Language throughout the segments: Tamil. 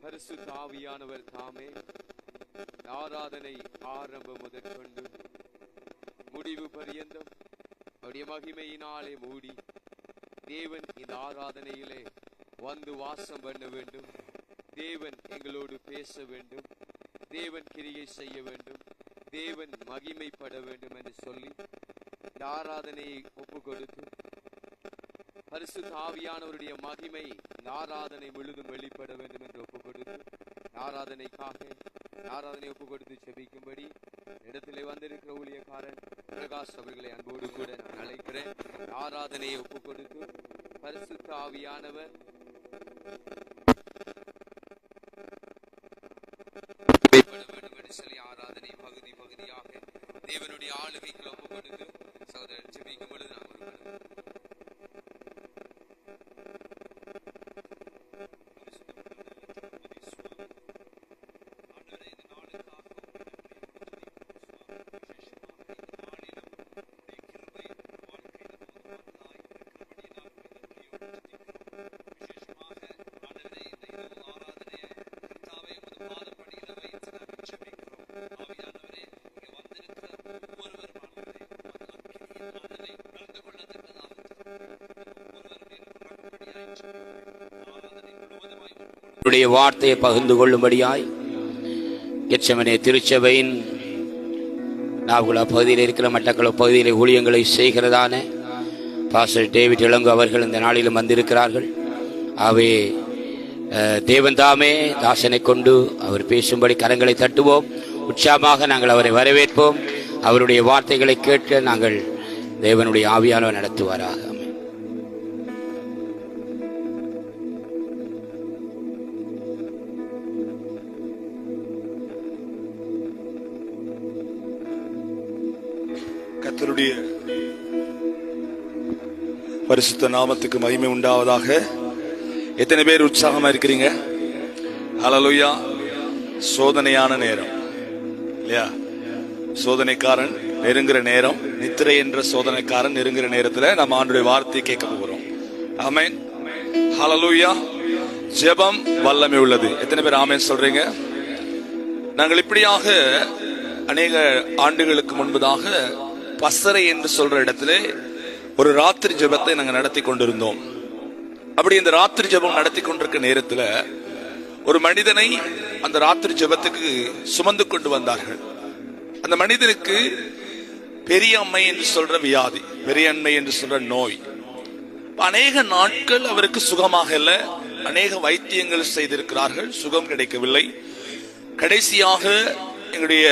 பரிசுத்த ஆவியானவர் தாமே ஆராதனை ஆரம்பம் முதற்கொண்டு முடிவு பரியந்தம் அவருடைய மகிமையினாலே மூடி தேவன் இந்த ஆராதனையிலே வந்து வாசம் பண்ண வேண்டும். தேவன் எங்களோடு பேச வேண்டும். தேவன் கிரியை செய்ய வேண்டும். தேவன் மகிமைப்பட வேண்டும் என்று சொல்லி இந்த ஆராதனையை ஒப்பு கொடுத்து பரிசுத்த ஆவியானவருடைய மகிமை இந்த ஆராதனை முழுதும் வெளிப்பட வேண்டும் என்று ஒப்பு கொடுத்து ஆராதனை ஒப்பு கொடுத்து செபிக்கும்படி இடத்திலே வந்திருக்கிற ஊழியக்காரன் பிரகாஷ் அவர்களை அன்போடு கூட நான் அழைக்கிறேன். ஆராதனையை ஒப்பு கொடுத்து பரிசுத்த ஆவியானவர் சொல்லி ஆராதனை பகுதி பகுதியாக தேவனுடைய ஆளுகைக்கு ஒப்பு கொடுத்து சகோதரர் செபிக்கும் பொழுது நாம் வார்த்தையை பகிர்ந்து கொள்ளும்படியாய் கெத்செமனே திருச்சபையின் நாகுலா பகுதியில் இருக்கிற மட்டக்களப்பு பகுதியில் ஊழியங்களை செய்கிறதான பாஸ்டர் டேவிட் இளங்கோ அவர்கள் இந்த நாளிலும் வந்திருக்கிறார்கள். அவை தேவன் தாமே தாசனை கொண்டு அவர் பேசும்படி கரங்களை தட்டுவோம். உற்சாகமாக நாங்கள் அவரை வரவேற்போம். அவருடைய வார்த்தைகளை கேட்க நாங்கள் தேவனுடைய ஆவியானவர் நடத்துவாராக. கர்த்தருடைய பரிசுத்த நாமத்துக்கு மகிமை உண்டாவதாக. எத்தனை பேர் உற்சாகமா இருக்கிறீங்க? ஹல்லேலூயா. சோதனையான நேரம் இல்லையா? சோதனைக்காரன் நெருங்குற நேரம், நித்திரை என்ற சோதனைக்காரன் நெருங்குற நேரத்துல நம்ம ஆண்டுடைய வார்த்தையை கேட்க போகிறோம். ஆமென். ஹல்லேலூயா. ஜெபம் வல்லமை உள்ளது. எத்தனை பேர் ஆமென் சொல்றீங்க? நாங்கள் இப்படியாக அநேக ஆண்டுகளுக்கு முன்பதாக பசறை என்று சொல்ற இடத்துல ஒரு ராத்திரி ஜெபத்தை நாங்கள் நடத்தி கொண்டிருந்தோம். அப்படி இந்த ராத்திரி ஜெபம் நடத்தி கொண்டிருக்க நேரத்தில் ஒரு மனிதனை அந்த ராத்திரி ஜெபத்துக்கு சுமந்து கொண்டு வந்தார்கள். அந்த மனிதனுக்கு பெரியம்மை என்று சொல்ற வியாதி, பெரியம்மை என்று சொல்ற நோய். அநேக நாட்கள் அவருக்கு சுகமாக இல்லை. அநேக வைத்தியங்கள் செய்திருக்கிறார்கள், சுகம் கிடைக்கவில்லை. கடைசியாக எங்களுடைய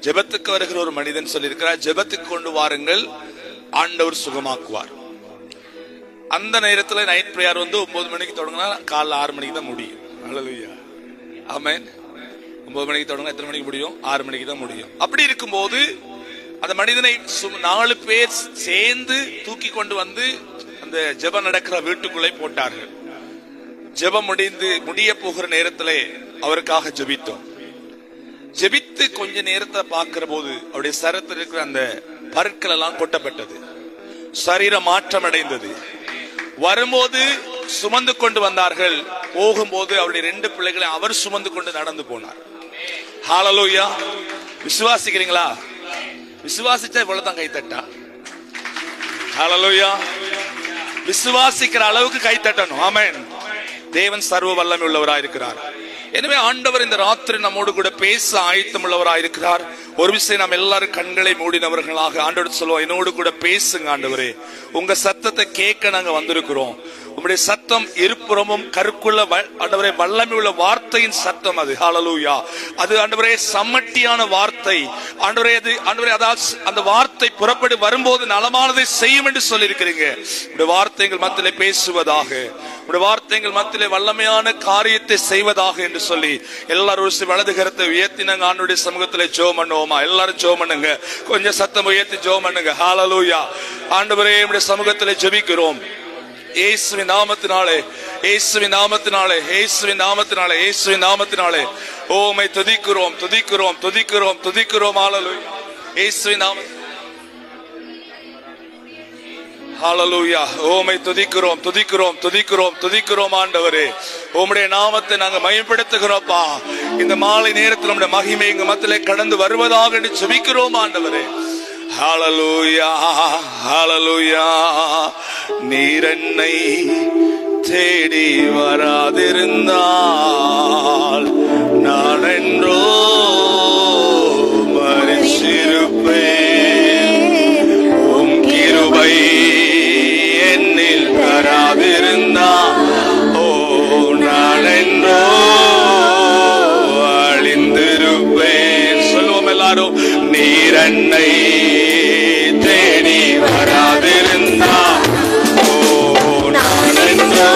ஜெபத்துக்கு வருகிற ஒரு மனிதன் சொல்லியிருக்கிறார், ஜெபத்துக்கு கொண்டு வாருங்கள், ஆண்டவர் சுகமாக்குவார். அந்த நேரத்தில் நைட் பிரேயர் 9 மணிக்கு தொடங்கினா காலைல 6 மணிக்கு தான் முடியும். ஹல்லேலூயா. ஆமென். 9 மணிக்கு தொடங்கினா எத்தனை மணிக்கு முடியும்? 6 மணிக்கு தான் முடியும். அப்படி இருக்கும்போது அந்த மனிதனை 4 பேர் சேர்ந்து தூக்கி கொண்டு வந்து அந்த ஜெபம் நடக்கிற வீட்டுக்குள்ளே போட்டார்கள். ஜெபம் முடிய போகிற நேரத்திலே அவருக்காக ஜெபித்தோம். ஜெபித்து கொஞ்ச நேரத்தை பார்க்கிற போது அவருடைய சரத்தில் இருக்கிற அந்த பற்கள் எல்லாம் கொட்டப்பட்டது. சரீர மாற்றம் அடைந்தது. வரும்போது சுமந்து கொண்டு வந்தார்கள். போகும்போது அவருடைய 2 பிள்ளைகளை அவர் சுமந்து கொண்டு நடந்து போனார். ஹல்லேலூயா. விசுவாசிக்கிறீங்களா? விசுவாசிச்சா இவ்வளவுதான் கை தட்டா? ஹல்லேலூயா. விசுவாசிக்கிற அளவுக்கு கை தட்டணும். ஆமென். தேவன் சர்வ வல்லமை உள்ளவராய் இருக்கிறார். எனவே ஆண்டவர் இந்த ராத்திரி நம்மோடு கூட பேச ஆயத்தம் உள்ளவராய் இருக்கிறார். ஒரு விஷயம் நாம் எல்லாரும் கண்களை மூடினவர்களாக ஆண்டவர் சொல்லுவோம், என்னோடு கூட பேசுங்க ஆண்டவரே, உங்க சத்தத்தை கேட்க நாங்க வந்திருக்கிறோம். உங்களுடைய சத்தம் இருபுறமும் கருக்குள்ள ஆண்டவரே வல்லமை உள்ள வார்த்தையின் சத்தம் அது. ஹல்லேலூயா. அது ஆண்டவரே சம்மட்டியான வார்த்தை. ஆண்டவரே அது ஆண்டவரே அதாவது அந்த வார்த்தை புறப்பட்டு வரும்போது நலமானதை செய்யும் என்று சொல்லி இருக்கிறீங்க. உங்களுடைய வார்த்தைகள் மத்தியிலே பேசுவதாக, உங்களுடைய வார்த்தைகள் மத்தியிலே வல்லமையான காரியத்தை செய்வதாக என்று சொல்லி எல்லாரும் வலது கரத்தை உயர்த்தினாங்க. ஆண்டவருடைய சமூகத்திலே ஜெபம் பண்ணுவோமா? எல்லாரும் ஜெபம் பண்ணுங்க. கொஞ்சம் சத்தம் உயர்த்தி ஜெபம் பண்ணுங்க. ஹல்லேலூயா. ஆண்டவரே உம்முடைய சமூகத்திலே ஜெபிக்கிறோம். இயேசுவின் நாமத்தினாலே, இயேசுவின் நாமத்தினாலே, இயேசுவின் நாமத்தினாலே, இயேசுவின் நாமத்தினாலே ஓமை துதிக்கிறோம், துதிக்கிறோம், துதிக்கிறோம், துதிக்கிறோம். ஹல்லேலூயா. இயேசுவின் நாமத்தினாலே ஹalleluya. உம்மை துதிக்கிறோம் துதிக்கிறோம் துதிக்கிறோம் துதிக்கிறோம் ஆண்டவரே. உம்முடைய நாமத்தை நாங்க மகிமைப்படுத்துகிறோம்ப்பா. இந்த மாலை நேரத்தில் நம்முடைய மகிமை எங்க மத்தியிலே கடந்து வருவதாக ஜெபிக்கிறோம் ஆண்டவரே. ஹalleluya ஹalleluya. நீர் என்னை தேடி வராதிருந்தால் நான் என்றோ மரிச்சிருப்பேன். உம் கிருபை என்னில் வராதிருந்தால் நான் என்றோ அழிந்திருப்பேன். சொல்லுவோம் எல்லாரும். நீர் என்னை தேடி வராதிருந்தால் நான் என்றோ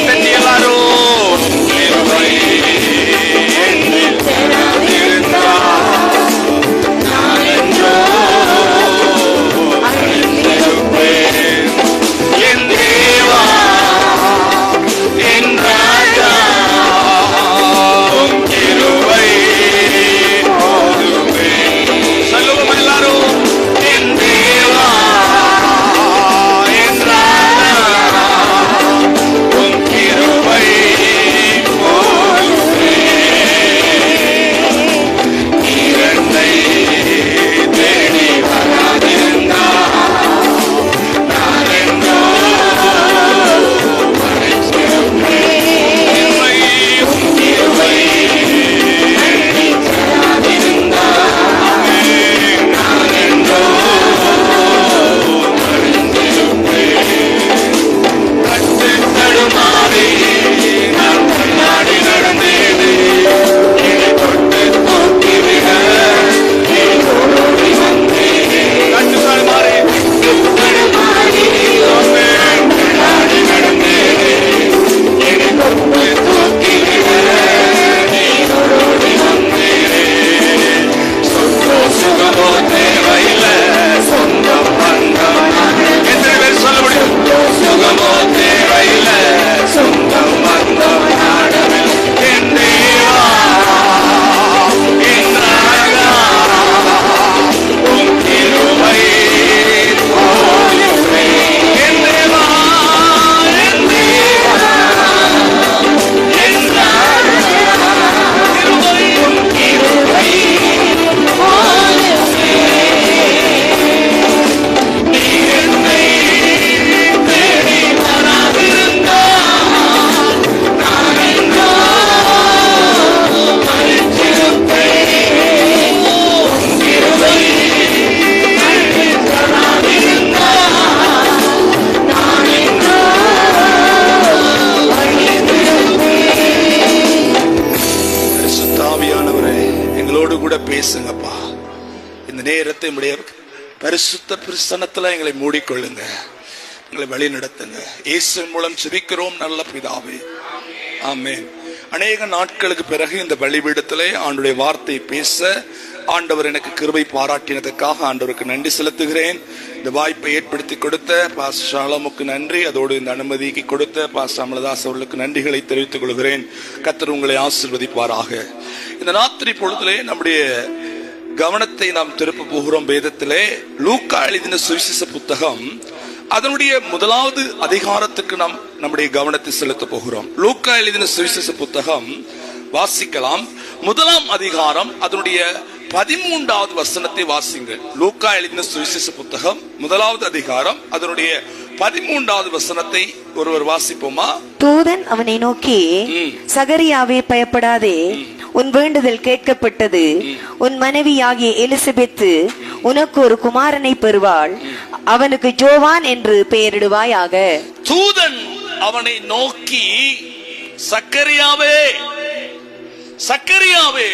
எல்லாரும் கிருபை என்னில் வராதிருந்தால் நான் என்றோ அழிந்திருப்பேன். என் தேவா என் ராஜா உம் கிருபை போதுமே. சொல்லுவோம் எல்லாரும். என் தேவா என் ராஜா உம் கிருபை போதுமே. நீர் என்னை தேடி வராதிருந்தால் நான் என்றோ மரிச்சிருப்பேன். உம் கிருபை என்னில் வராதிருந்தால் நான் என்றோ அழிந்திருப்பேன். கட்டு தடுமாறி நான் முன்னாடி நடந்தேனே, என்னை தொட்டு தூக்கிவிட நீ ஓடி வந்தேனே. கட்டு தடுமாறி ஆமென். முன்னாடி நடந்தேனே, என்னை தொட்டு தூக்கிவிட நீ ஓடி வந்தேனே. சொந்தோ சுகமோ தேவையில்லை, சொந்தம் பந்தம் எத்தனை பேர் சொல்ல முடியும்? சுகமோ தேவையில்லை, சொந்தம் பந்தம் நாடவில். என் தேவா என் ராஜா உம் கிருபை போதுமே. என் தேவா என் தேவா என் ராஜா உம் கிருபை போதுமே. நீர் என்னை தேடி வராதிருந்தால் நான் என்றோ மரிச்சிருப்பேன். உம் கிருபை என்னில் வராதிருந்தால் நான் என்றோ அழிந்திருப்பேன். பரிசுத்த ஆவியானவரே, எங்களோடு கூட பேசுங்கப்பா. இந்த நேரத்தை உடைய பரிசுத்த பிரசன்னத்துல எங்களை மூடிக்கொள்ளுங்க, எங்களை வழி நடத்துங்க. இயேசுவின் மூலம் ஜெபிக்கிறோம் நல்ல பிதாவே, ஆமென். அநேக நாட்களுக்கு பிறகு இந்த பலிபீடத்திலே ஆண்டவருடைய வார்த்தையை பேச ஆண்டவர் எனக்கு கிருபை பாராட்டினதற்காக ஆண்டவருக்கு நன்றி செலுத்துகிறேன். இந்த வாய்ப்பை ஏற்படுத்தி கொடுத்த பாஸ்டர் ஷாலமுக்கு நன்றி. அதோடு இந்த அனுமதிக்கு கொடுத்த பாஸ்டர் அமலதாஸ் அவர்களுக்கு நன்றிகளை தெரிவித்துக் கொள்கிறேன். கர்த்தர் உங்களை ஆசீர்வதிப்பாராக. இந்த ராத்திரி பொழுதிலே நம்முடைய கவனத்தை நாம் திருப்ப போகிறோம். வேதத்திலே லூக்கா எழுதின சுவிசேஷ புத்தகம் அதனுடைய முதலாவது அதிகாரத்துக்கு நாம் நம்முடைய கவனத்தை செலுத்த போகிறோம். லூக்கா எழுதின சுவிசேஷ புத்தகம் வாசிக்கலாம். முதலாம் அதிகாரம் அதனுடைய 13வது வசனத்தை வாசிங்கள். லூக்கா எழுதின சுவிசேஷ புத்தகம் முதலாவது அதிகாரம் அதனுடைய 13வது வசனத்தை ஒருவர் வாசிப்போமா? தூதன் அவனை நோக்கி, சகரியாவே பயப்படாதே, உன் வேண்டுதல் கேட்கப்பட்டது. உன் மனைவியாகிய எலிசபெத்து உனக்கு ஒரு குமாரனை பெறுவாள். அவனுக்கு ஜோவான் என்று பெயரிடுவாயாக. தூதன் அவனை நோக்கி, சக்கரியாவே சக்கரியாவே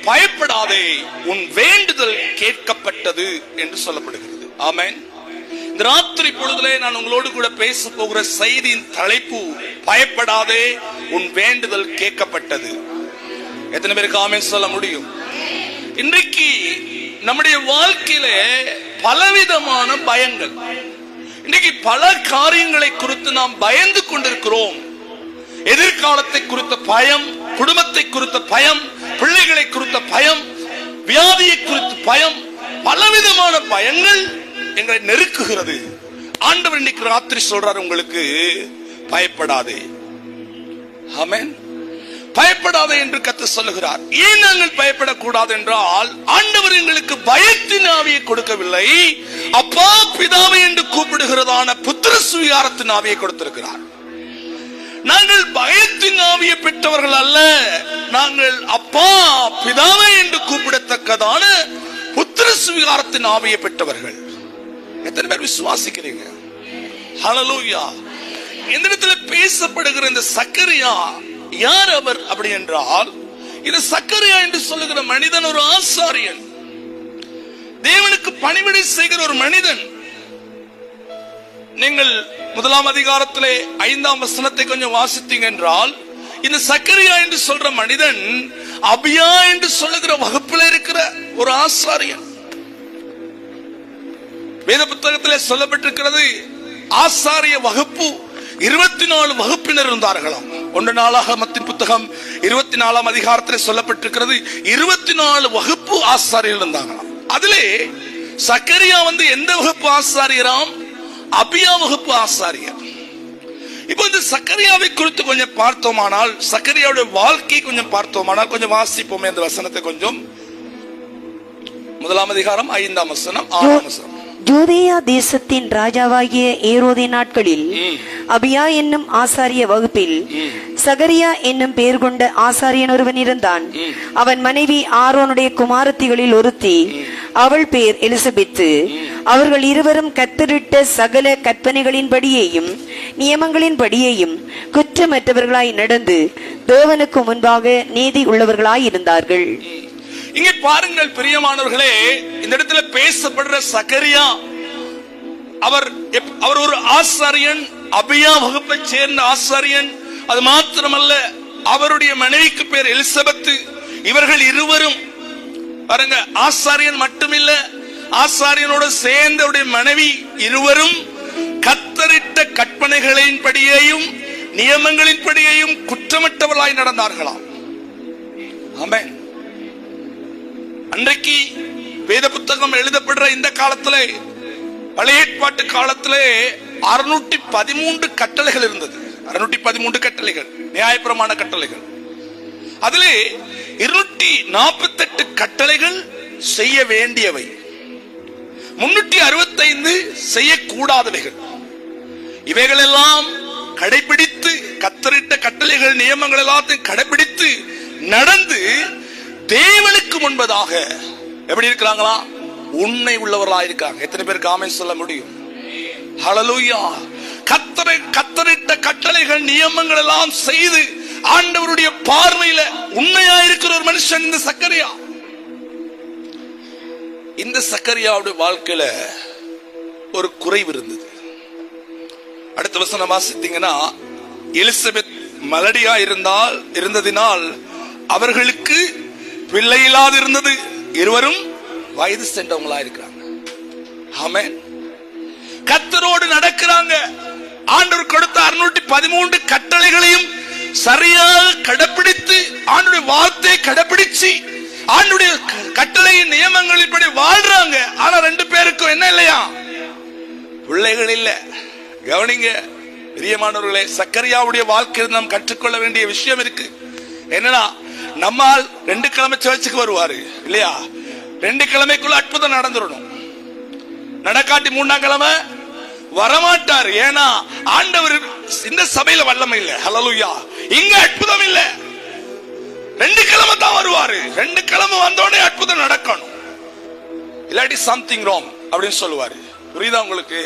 பயப்படாதே, உன் வேண்டுதல் கேட்கப்பட்டது என்று சொல்லப்படுகிறது. ஆமென். இந்த ராத்திரி பொழுதிலே நான் உங்களோடு கூட பேச போகிற செய்தியின் தலைப்பு பயப்படாதே, உன் வேண்டுதல் கேட்கப்பட்டது. எத்தனை பேருக்கு ஆமென் சொல்ல முடியும்? இன்றைக்கு நம்முடைய வாழ்க்கையிலே பலவிதமான பயங்கள், இன்னைக்கு பல காரியங்களை குறித்து நாம் பயந்து கொண்டிருக்கிறோம். எதிர்காலத்தை குறித்த பயம், குடும்பத்தை குறித்த பயம், பிள்ளைகளை குறித்த பயம், வியாதியை குறித்த பயம், பலவிதமான பயங்கள் எங்களை நெருக்குகிறது. ஆண்டவர் இன்னைக்கு ராத்திரி சொல்றாரு, உங்களுக்கு பயப்படாதே. ஆமென். பயப்படாதே என்று கர்த்தர் சொல்லுகிறார். ஏன் நாங்கள் பயப்படக்கூடாது என்றால், ஆண்டவர் எங்களுக்கு பயத்தின் ஆவியை கொடுக்கவில்லை, அப்பா பிதாவை என்று கூப்பிடுகிறதான புத்திர சுவிகாரத்தின் ஆவியை கொடுத்திருக்கிறார். நாங்கள் பயத்தின் ஆவியை பெற்றவர்கள் அல்ல, நாங்கள் அப்பா பிதாவை என்று கூப்பிடத்தக்கதான புத்திர சுவிகாரத்தின் ஆவியை பெற்றவர்கள். எத்தனை பேர் விசுவாசிக்கிறீங்க? ஹல்லேலூயா. இந்த இடத்துல பேசப்படுகிற இந்த சக்கரியா யார் அவர் அப்படி என்றால், இந்த சக்கரியா என்று சொல்லுகிற மனிதன் ஒரு ஆசாரியன், தேவனுக்கு பணிவிடை செய்கிற ஒரு மனிதன். நீங்கள் 1 அதிகாரத்திலே 5ஆம் வசனத்தை கொஞ்சம் வாசித்தீங்க என்றால், இந்த சக்கரியா என்று சொல்ற மனிதன் அபியா என்று சொல்லுகிற வகுப்பில் இருக்கிற ஒரு ஆசாரியன். வேத புத்தகத்திலே சொல்லப்பட்டிருக்கிறது, ஆசாரிய வகுப்பு 24 வகுப்பினர் இருந்தார்களாம். 1 நாளாகமத்தின் புத்தகம் 24ஆம் அதிகாரத்திலே சொல்லப்பட்டிருக்கிறது, 24 வகுப்பு ஆசாரியர்கள் இருந்தாங்களாம். அதிலே சக்கரியா எந்த வகுப்பு ஆசாரியராம்? அபியா வகுப்பு ஆசாரியர். இப்போ இந்த சக்கரியாவை குறித்து கொஞ்சம் பார்த்தோமானால், சக்கரியாவுடைய வாழ்க்கை கொஞ்சம் பார்த்தோமானால், கொஞ்சம் வாசிப்போமே அந்த வசனத்தை கொஞ்சம். 1 அதிகாரம் 5ஆம் வசனம் 6ஆம் வசனம். யூதேயா தேசத்தின் ராஜாவாகிய ஏரோதின் நாட்களில் அபியா என்னும் ஆசாரிய வகுப்பில் சகரியா என்னும் பெயர் கொண்ட ஆசாரியன் ஒருவன் இருந்தான். அவன் மனைவி ஆரோனுடைய குமாரத்திகளில் ஒருத்தி, அவள் பெயர் எலிசபெத்து. அவர்கள் இருவரும் கத்தரிட்ட சகல கற்பனைகளின்படியேயும் நியமங்களின்படியேயும் குற்றமற்றவர்களாய் நடந்து தேவனுக்கு முன்பாக நீதி உள்ளவர்களாய் இருந்தார்கள். இங்கே பாருங்கள் பிரியமானவர்களே, இந்த இடத்துல பேசப்படுற சக்கரியா அவர் ஒரு ஆசாரியன், அபியா வகுப்பை சேர்ந்த ஆசாரியன். அது மாத்திரமல்ல, அவருடைய மனைவிக்கு பேர் எலிசபெத்து. இவர்கள் இருவரும் பாருங்க, ஆசாரியன் மட்டுமில்ல, ஆசாரியனோடு சேர்ந்த மனைவி இருவரும் கத்தரிட்ட கற்பனைகளின்படியேயும் நியமங்களின்படியேயும் குற்றமற்றவர்களாய் நடந்தார்களாம். ஆமென். அன்றைக்கு வேத புத்தகம் எழுதப்படுற இந்த காலத்திலே, பழைய ஏற்பாட்டு காலத்திலே 613 கட்டளைகள் இருந்தது. 613 கட்டளைகள், நியாயப்பிரமாண கட்டளைகள். அதிலே 248 கட்டளைகள் செய்ய வேண்டியவை, 365 செய்யக்கூடாதவைகள். இவைகளெல்லாம் கடைபிடித்து, கத்தரிட்ட கட்டளைகள் நியமங்கள் எல்லாத்தையும் கடைபிடித்து நடந்து தேவனுக்கு முன்பதாக எப்படி இருக்கிறாங்களா? உண்மை உள்ளவர்களாக இருக்காங்க. எத்தனை பேருக்கு ஆமென் சொல்ல முடியும்? ஹல்லேலூயா. கத்தரிட்ட கட்டளைகள் நியமங்கள் எல்லாம் செய்து ஆண்டவருடைய பார்வையில உண்மையா இருக்கிற ஒரு மனுஷன் இந்த சக்கரியா. இந்த சக்கரியாவுடைய வாழ்க்கையில ஒரு குறைவு இருந்தது. அடுத்த வசனம் வாசித்தீங்கன்னா, எலிசபெத் மலடியா இருந்ததினால் அவர்களுக்கு பிள்ளை இல்லாது இருந்தது. இருவரும் வயது சென்றவங்களா இருக்கிறாங்க. ஆமென். கர்த்தரோடு நடக்கிறாங்க. ஆண்டவர் கொடுத்த 613 கட்டளைகளையும் சரியாக கடைபிடித்து, ஆண்டவருடைய வார்த்தையை கடைபிடிச்சு, ஆண்டவருடைய கட்டளையின் நியமங்களின்படி வாழ்றாங்க. ஆனா 2 பேருக்கும் என்ன இல்லையா? பிள்ளைகள் இல்ல. கவனிங்க பிரியமானவர்களே, சக்கரியாவுடைய வாழ்க்கையில் நாம் கற்றுக்கொள்ள வேண்டிய விஷயம் இருக்கு. என்னன்னா, நம்மால் 2 கிழமை சர்ச்சுக்கு வருவாரு இல்லையா? 2 கிழமைக்குள்ள அற்புதம் நடந்துடணும். நடக்காட்டி 3ஆம் கிழமை வரமாட்டார். ஏன்னா ஆண்டவர் இந்த சபையில வல்லமை இல்ல. ஹல்லேலூயா. இங்க அற்புதம் இல்ல. 2 கிழமை தான் வருவாரு. 2 கிழமை வந்தோடனே அற்புதம் நடக்கணும், இல்லாட்டி சம்திங் ராங் அப்படின்னு சொல்லுவாரு. புரியுதா உங்களுக்கு?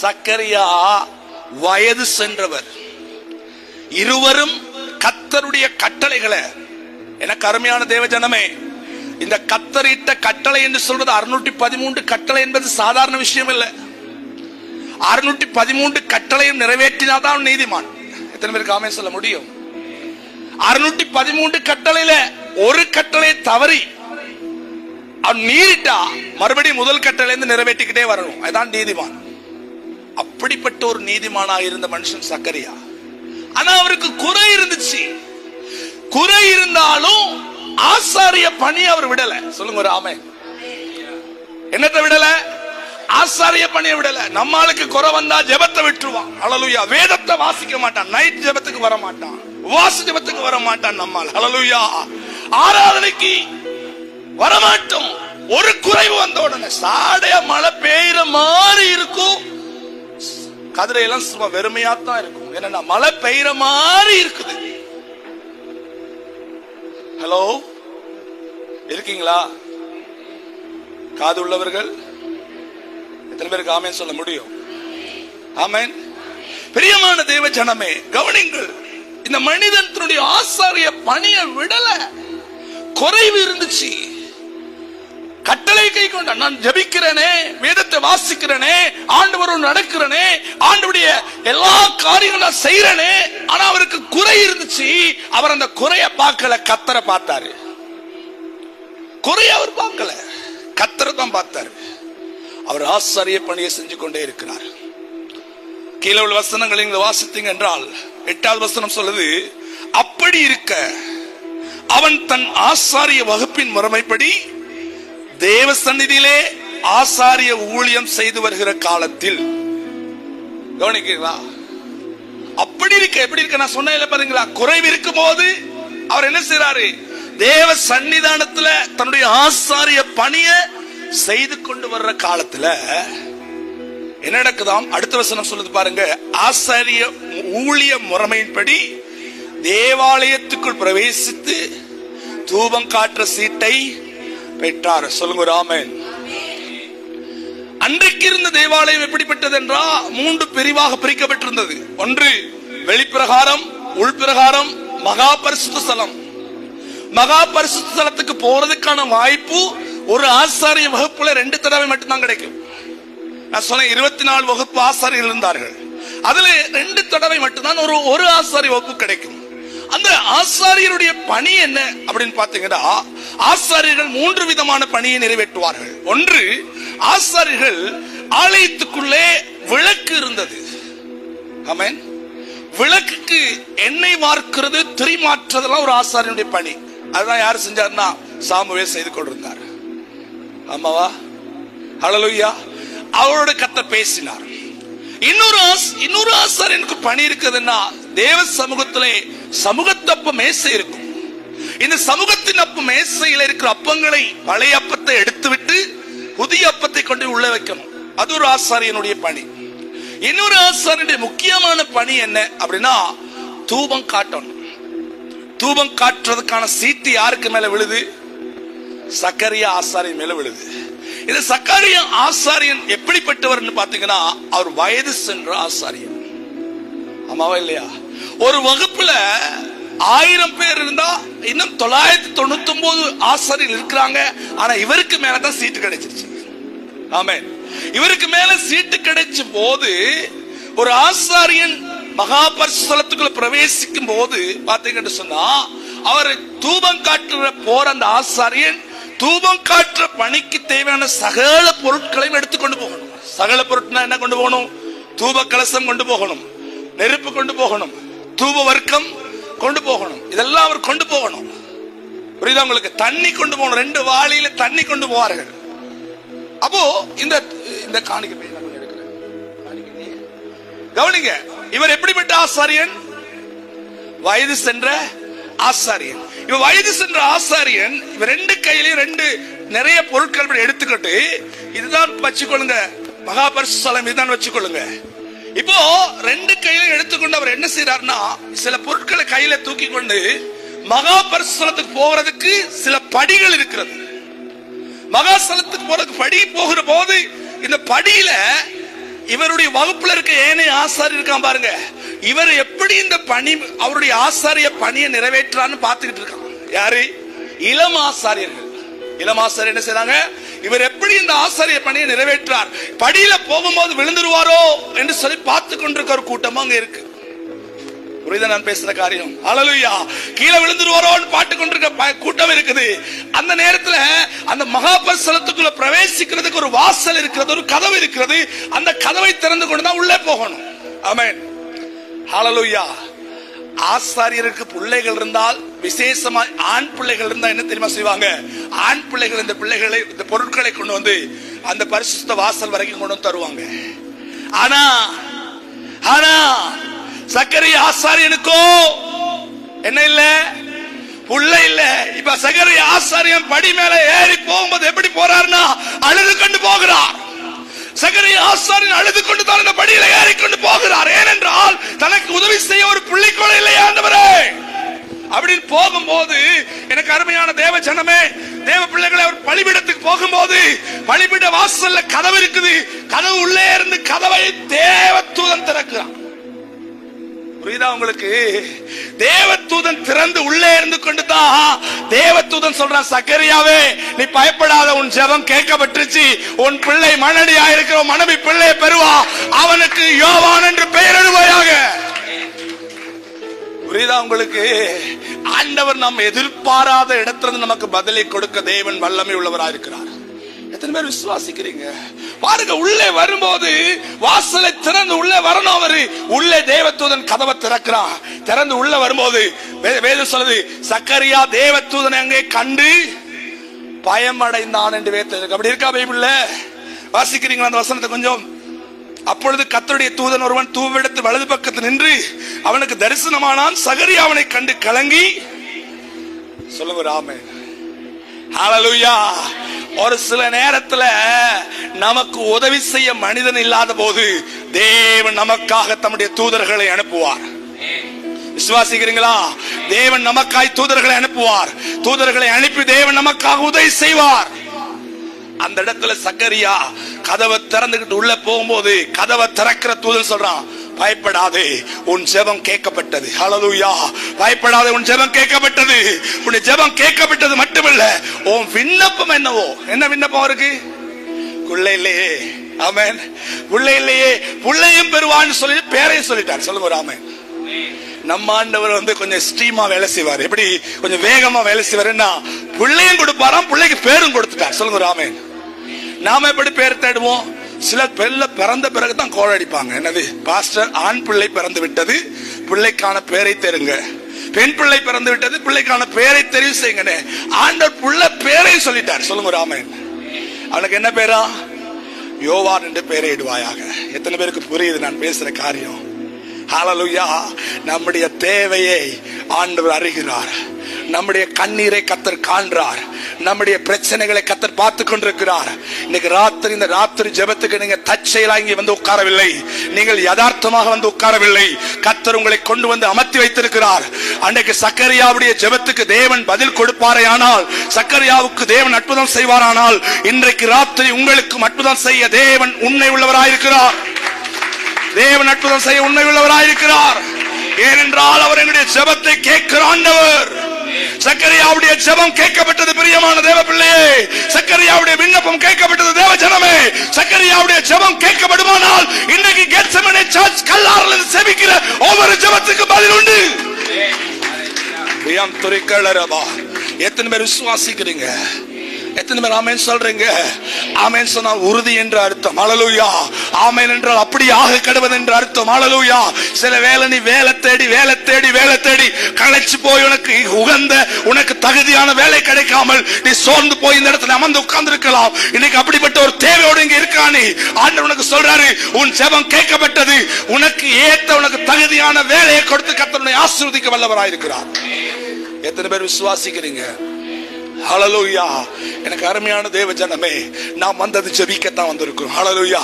சக்கரியா வயது சென்றவர். இருவரும் கர்த்தருடைய கட்டளைகளை, எனக்கு அருமையான தேவ ஜனமே, இந்த கத்தரிட்ட கட்டளை என்று சொல்றது 613 கட்டளை என்பது சாதாரண விஷயம் இல்ல. 613 கட்டளையும் நிறைவேற்றினாதான் நீதிமான். எத்தனை பேருக்கு ஆமென் சொல்ல முடியும்? 613 கட்டளையில ஒரு கட்டளை தவறி அவன் மீறிட்டா மறுபடியும் முதல் கட்டளையிலிருந்து நிறைவேற்றிக்கிட்டே வரணும். அதுதான் நீதிமான். அப்படிப்பட்ட ஒரு நீதிமானாக இருந்த மனுஷன் சக்கரியா. ஆனா அவருக்கு குறை இருந்துச்சு. குறை இருந்தாலும் ஆசாரிய பணி அவர் விடல. சொல்லுங்க ஒரு ஆமென். என்னத்தை விடல? ஆசாரிய பணியை விடல. நம்மளுக்கு குறை வந்தா ஜெபத்தை விட்டுருவான். ஹல்லேலூயா. வேதத்தை வாசிக்க மாட்டான், நைட் ஜெபத்துக்கு வர மாட்டான், உபவாச ஜெபத்துக்கு வர மாட்டான். நம்மால் ஹல்லேலூயா ஆராதனைக்கு வரமாட்டோம். ஒரு குறைவு வந்த உடனே சாடைய மழை பெய்யுற மாதிரி இருக்கும், கதிரையெல்லாம் சும்மா வெறுமையாத்தான் இருக்கும். என்னன்னா மழை பெய்யுற மாதிரி இருக்குது. ஹலோ, இருக்கீங்களா? காது உள்ளவர்கள் எத்தனை பேருக்கு ஆமென் சொல்ல முடியும்? ஆமென். பிரியமான தேவ ஜனமே, கவனிங்கள். இந்த மனிதன் தன்னுடைய ஆசாரிய பணியை விடல. குறைவு இருந்துச்சு, கட்டளை கை கொண்ட. நான் ஜெபிக்கிறேனே, வேதத்தை வாசிக்கிறேனே, ஆண்டவரோடு நடக்கிறேனே, ஆண்டவருடைய எல்லா காரியங்களும் நான் செய்யறேனே. ஆனா அவருக்கு குறை இருந்துச்சு. அவர் அந்த குறைய பார்க்கல, கர்த்தரை பார்த்தாரு. குறைய அவர் பார்க்கல, கர்த்தரை தான் பார்த்தாரு. அவர் ஆசாரிய பணியை செஞ்சு கொண்டே இருக்கிறார். கீழே உள்ள வசனங்களை நீங்கள் வாசித்தீங்க என்றால் 8வது வசனம் சொல்லுது, அப்படி இருக்க அவன் தன் ஆசாரிய வகுப்பின் முறைமைப்படி தேவ சந்நிதியிலே ஆசாரிய ஊழியம் செய்து வருகிற காலத்தில், கவனிக்கிறீங்களா? அப்படி இருக்க, எப்படி இருக்க நான் சொன்னேன் பாருங்களா, குறைவு இருக்கும் போது அவர் என்ன செய்யறாரு? தேவ சன்னிதானத்துல தன்னுடைய ஆசாரிய பணியை செய்து கொண்டு வர்ற காலத்துல என்ன நடக்குதாம்? அடுத்த வசனம் சொல்லுது பாருங்க, ஆசாரிய ஊழிய முறைமையின்படி தேவாலயத்துக்குள் பிரவேசித்து தூபம் காட்டுற சீட்டை பெற்றார். சொல்லுங்க ஆமென். அன்றைக்கு இருந்த தேவாலயம் எப்படிப்பட்டது என்றால் 3 பிரிவாக பிரிக்கப்பட்டிருந்தது. ஒன்று வெளிப்பிரகாரம், உள்பிரகாரம், மகா பரிசுத்த ஸ்தலம். மகா பரிசுத்த ஸ்தலத்துக்கு போறதுக்கான வாய்ப்பு ஒரு ஆசாரிய வகுப்புல 2 தடவை மட்டும்தான் கிடைக்கும். நான் சொன்ன 24 வகுப்பு ஆசாரியர்கள் இருந்தார்கள். அதுல 2 தடவை மட்டும்தான் ஒரு ஆசாரிய வகுப்பு கிடைக்கும். அந்த ஆசாரியருடைய பணி என்ன அப்படின்னு பாத்தீங்கன்னா, ஆசாரியர்கள் 3 விதமான பணியை நிறைவேற்றுவார்கள். ஒன்று, ஆசாரியர்கள் ஆலயத்துக்குள்ளே விளக்கு இருந்தது. ஆமென். விளக்குக்கு எண்ணெய் வார்க்கிறது, திரி மாற்றுறதெல்லாம் ஒரு ஆசாரியனுடைய பணி. அதுதான் யார் செஞ்சாருன்னா சாமுவேல் செய்து கொண்டிருந்தார். ஆமாவா? ஹல்லேலூயா. அவரோட கர்த்தர் பேசினார். இன்னொரு ஆசாரியனுக்கு பணி இருக்குதுன்னா, தேவ சமூகத்திலே சமூகத்தப்ப மேசை இருக்கும். இந்த சமூகத்தின் அப்ப மேசையில் இருக்கிற அப்பங்களை, பழைய அப்பத்தை எடுத்துவிட்டு புதிய அப்பத்தை கொண்டு உள்ள வைக்கணும். அது ஒரு ஆசாரியனுடைய பணி. இன்னொரு ஆசாரியனுடைய முக்கியமான பணி என்ன அப்படின்னா, தூபம் காட்டணும். தூபம் காட்டுறதுக்கான சீட்டு யாருக்கு மேல விழுது? சக்கரியா ஆசாரியன் மேல விழுது. இந்த சக்கரியா ஆசாரியன் எப்படிப்பட்டவர் பாத்தீங்கன்னா, அவர் வயது சென்ற ஆசாரியன். ஆமாவா இல்லையா? ஒரு வகுப்புல 1000 பேர் இருந்தா இன்னும் 999 ஆசாரியர்கள் இருக்கிறாங்க. ஆனா இவருக்கு மேலதான் சீட்டு கிடைச்சிருச்சு. ஆமென். இவருக்கு மேல சீட்டு கிடைச்ச போது ஒரு ஆசாரியன் மகா பரிசுத்தலத்துக்குள்ள பிரவேசிக்கும் போது பாத்தீங்கன்னு சொன்னா, அவர் தூபம் காட்டுற போற அந்த ஆசாரியன் தூபம் காட்டுற பணிக்கு தேவையான சகல பொருட்களையும் எடுத்துக்கொண்டு போகணும். சகல பொருட்கள் என்ன கொண்டு போகணும்? தூப கலசம் கொண்டு போகணும், நெருப்பு கொண்டு போகணும், தூப வர்க்கம் கொண்டு போகணும். இதெல்லாம் அவர் கொண்டு போகணும். புரியுதா உங்களுக்கு? தண்ணி கொண்டு போகணும். 2 வாளியில தண்ணி கொண்டு போவார்கள். அப்போ இந்த காணிக்கை கவனிங்க, இவர் எப்படிப்பட்ட ஆசாரியன்? வயது சென்ற ஆசாரியன். இவர் வயது சென்ற ஆசாரியன். இவர் 2 கையிலையும் 2 நிறைய பொருட்கள் எடுத்துக்கிட்டு, இதுதான் வச்சுக்கொள்ளுங்க, மகா பரிசுத்த ஸ்தலம் இதுதான் வச்சுக்கொள்ளுங்க. இப்போ 2 கையில எடுத்துக்கொண்டு அவர் என்ன செய்யறாருன்னா, சில பொருட்களை கையில தூக்கி கொண்டு மகா பரிசுத்த ஸ்தலத்துக்கு போறதுக்கு சில படிகள் இருக்கிறது. மகா ஸ்தலத்துக்கு போறதுக்கு படி போகிற போது, இந்த படியில இவருடைய வகுப்புல இருக்க ஏனைய ஆசாரியர் இருக்கான் பாருங்க, இவர் எப்படி இந்த பணி, அவருடைய ஆசாரிய பணியை நிறைவேற்றான்னு பார்த்துக்கிட்டு இருக்கான். யாரு? இளம் ஆசாரியர்கள். இளம் ஆசாரியர் என்ன செய்றாங்க? இவர் எப்படி இந்த ஆசாரிய பணியை நிறைவேற்றார், படியில போகும்போது விழுந்துருவாரோ என்று சொல்லி பார்த்து கொண்டிருக்க ஒரு கூட்டமா அங்க இருக்கு. புரியுதா நான் பேசுற காரியம்? ஹல்லேலூயா. கீழே விழுந்துருவாரோன்னு பாட்டு கொண்டிருக்க கூட்டம் இருக்குது. அந்த நேரத்துல அந்த மகா பரிசுத்தலத்துக்குள்ள பிரவேசிக்கிறதுக்கு ஒரு வாசல் இருக்கிறது, ஒரு கதவு இருக்கிறது. அந்த கதவை திறந்து கொண்டு தான் உள்ளே போகணும். ஆமென். ஹல்லேலூயா. ஆசாரியருக்கு பிள்ளைகள் இருந்தால், விசேஷமா ஆண் பிள்ளைகள் இருந்தா என்ன தெரியுமா செய்வாங்க? ஆண் பிள்ளைகள் இந்த பொருட்களை கொண்டு வந்து அந்த பரிசுத்த வாசல் வரைக்கும் கொண்டு வந்து தருவாங்க. ஆனா ஆனா சக்கரை ஆசாரியனுக்கோ என்ன இல்ல, புள்ள இல்ல. இப்ப சக்கரை ஆசாரியன் படி மேல ஏறி போகும்போது எப்படி போறாருன்னா அழுது கொண்டு போகிறார். சக்கரை ஆசாரியன் அழுது கொண்டு தான் அந்த படியில ஏறிக்கொண்டு போகிறார். ஏனென்றால் தனக்கு உதவி செய்ய ஒரு பிள்ளை கூட இல்லையா ஆண்டவரே அப்படின்னு போகும்போது, எனக்கு அருமையான தேவ ஜனமே, தேவ பிள்ளைகளை அவர் பலிபீடத்துக்கு போகும்போது பலிபீட வாசல்ல கதவு இருக்குது. கதவு உள்ளே இருந்து கதவை தேவதூதன் திறக்கிறான். புரியுதா உங்களுக்கு? தேவதூதன் திறந்து உள்ளே இருந்து கொண்டு தான் தேவதூதன் சொல்றான், சக்கரியாவே நீ பயப்படாத, உன் ஜெபம் கேட்கப்பட்டுச்சு. உன் பிள்ளை மனடியா இருக்கிற மனைவி பிள்ளையை பெறுவா, அவனுக்கு யோவான் என்று பெயரிடுவாயாக. புரியுதா உங்களுக்கு? ஆண்டவர் நம்ம எதிர்பாராத இடத்துல நமக்கு பதிலை கொடுக்க தேவன் வல்லமை உள்ளவராக இருக்கிறார். எத்தனை பேர் விசுவாசிக்கிறீங்க? பாருங்க, உள்ளே வரும்போது வாசலை திறந்து உள்ளே வரணும். அவரு உள்ளே தேவதூதன் கதவை திறக்கிறான். திறந்து உள்ள வரும்போது வேதம் சொல்லுது, சக்கரியா தேவதூதனை அங்கே கண்டு பயமடைந்தான் என்று வேதம். அப்படி இருக்கா பைபிள்ல? வாசிக்கிறீங்களா அந்த வசனத்தை கொஞ்சம்? அப்பொழுது கர்த்தருடைய தூதன் ஒருவன் தூவிடத்து வலது பக்கத்தில் நின்று அவனுக்கு தரிசனமானான். சகரியா அவனை கண்டு கலங்கி, சொல்லுங்க ஆமென், ஹல்லேலூயா. ஒரு சில நேரத்துல நமக்கு உதவி செய்ய மனிதன் இல்லாத போது தேவன் நமக்காக தம்முடைய தூதர்களை அனுப்புவார். விசுவாசிக்கிறீங்களா? தேவன் நமக்காய் தூதர்களை அனுப்புவார். தூதர்களை அனுப்பி தேவன் நமக்காக உதவி செய்வார். அந்த இடத்துல சக்கரியா கதவை திறந்துகிட்டு உள்ள போகும்போது கதவை திறக்கிற தூதன் சொல்றான், பயப்படாதே, உன் ஜெபம் கேட்கப்பட்டது. ஹல்லேலூயா. பயப்படாதே, உன் ஜெபம் கேட்கப்பட்டது. உன் ஜெபம் கேட்கப்பட்டது மட்டுமல்ல, உன் விண்ணப்பம் என்னவோ, என்ன விண்ணப்பம் இருக்கு? புள்ளை இல்லையே, ஆமென், புள்ளை இல்லையே, புள்ளையும் பெறுவான்னு சொல்லி பேரையும் சொல்லிட்டார். சொல்லுங்க ஆமென். நம்ம ஆண்டவர் கொஞ்சம் ஸ்ட்ரீமா வேலை செய்வார். எப்படி கொஞ்சம் வேகமா வேலை செய்வாருன்னா, பிள்ளையும் கொடுப்பாராம், பிள்ளைக்கு பேரும் கொடுத்துட்டார். சொல்லுங்க ஆமென். நாம எப்படி பேர் தேடுவோம்? சில பிள்ளை பிறந்த பிறகுதான் கோல் அடிப்பாங்க. என்னது பாஸ்டர், ஆண் பிள்ளை பிறந்து விட்டது, பிள்ளைக்கான பேரை தேருங்க. பெண் பிள்ளை பிறந்து விட்டது, பிள்ளைக்கான பேரை தெரிவு செய்யுங்க. ஆண்டவர் பிள்ளை பேரை சொல்லிட்டார். சொல்லுங்க ஆமென். அவனுக்கு என்ன பேரா? யோவான் என்று பெயரை இடுவாயாக. எத்தனை பேருக்கு புரியுது நான் பேசுற காரியம்? ஹல்லேலூயா. நம்முடைய தேவையை ஆண்டவர் அறிகிறார். நம்முடைய கண்ணீரை கர்த்தர் காண்றார். நம்முடைய பிரச்சனைகளை கர்த்தர் பார்த்து கொண்டிருக்கிறார். இன்னைக்கு ராத்திரி, இந்த ராத்திரி ஜெபத்துக்கு நீங்க தற்செயலா இங்கே வந்து உட்காரவில்லை. நீங்கள் யதார்த்தமாக வந்து உட்காரவில்லை. கர்த்தர் உங்களை கொண்டு வந்து அமர்த்தி வைத்திருக்கிறார். அன்னைக்கு சக்கரியாவுடைய ஜெபத்துக்கு தேவன் பதில் கொடுப்பாரே ஆனால், சக்கரியாவுக்கு தேவன் அற்புதம் செய்வாரானால், இன்றைக்கு ராத்திரி உங்களுக்கு அற்புதம் செய்ய தேவன் உண்மை உள்ளவராயிருக்கிறார். தேவன் அற்புதம் செய்ய உண்மை உள்ளவராயிருக்கிறார். ஏனென்றால் அவர் எங்களுடைய ஜெபத்தை கேட்கிற ஆண்டவர். சக்கரியாவுடைய ஜெபம் கேட்கப்பட்டது. பிரியமான தேவ பிள்ளையே, சக்கரியாவுடைய விண்ணப்பம் கேட்கப்பட்டது. தேவ ஜனமே, சக்கரியாவுடைய ஜெபம் கேட்கப்படுமானால் இன்னைக்கு கெத்செமனே சர்ச் கல்லாரில் செபிக்கிற ஒவ்வொரு ஜெபத்துக்கு பதில் உண்டு. எத்தனை பேர் விசுவாசிக்கிறீங்க? எத்தனை பேர் ஆமென் சொல்றீங்க? ஆமென் சொன்னால் உறுதி என்று அர்த்தம். ஹல்லேலூயா. ஆமென் என்றால் அப்படியாக கடவுள் என்று அர்த்தம். ஹல்லேலூயா. சில வேளை நீ வேலை தேடி வேலை தேடி வேலை தேடி களைச்சு போய் உனக்கு உகந்த, உனக்கு தகுதியான வேலை கிடைக்காமல் நீ சோர்ந்து போய் இந்த இடத்துல அமர்ந்து உட்கார்ந்து இருக்கலாம். இன்னைக்கு அப்படிப்பட்ட ஒரு தேவையோடு இங்க இருக்கானே, ஆண்டவர் உனக்கு சொல்றாரு, உன் ஜெபம் கேட்கப்பட்டது. உனக்கு ஏத்த, உனக்கு தகுதியான வேலையை கொடுத்து கர்த்தர் உன்னை ஆசீர்வதிக்க வல்லவராய் இருக்கிறார். எத்தனை பேர் விசுவாசிக்கிறீங்க? ஹல்லேலூயா. எனக்கு அருமையான தேவ ஜனமே, நாம் வந்தது ஜெபிக்கத்தான் வந்திருக்கிறோம். ஹல்லேலூயா.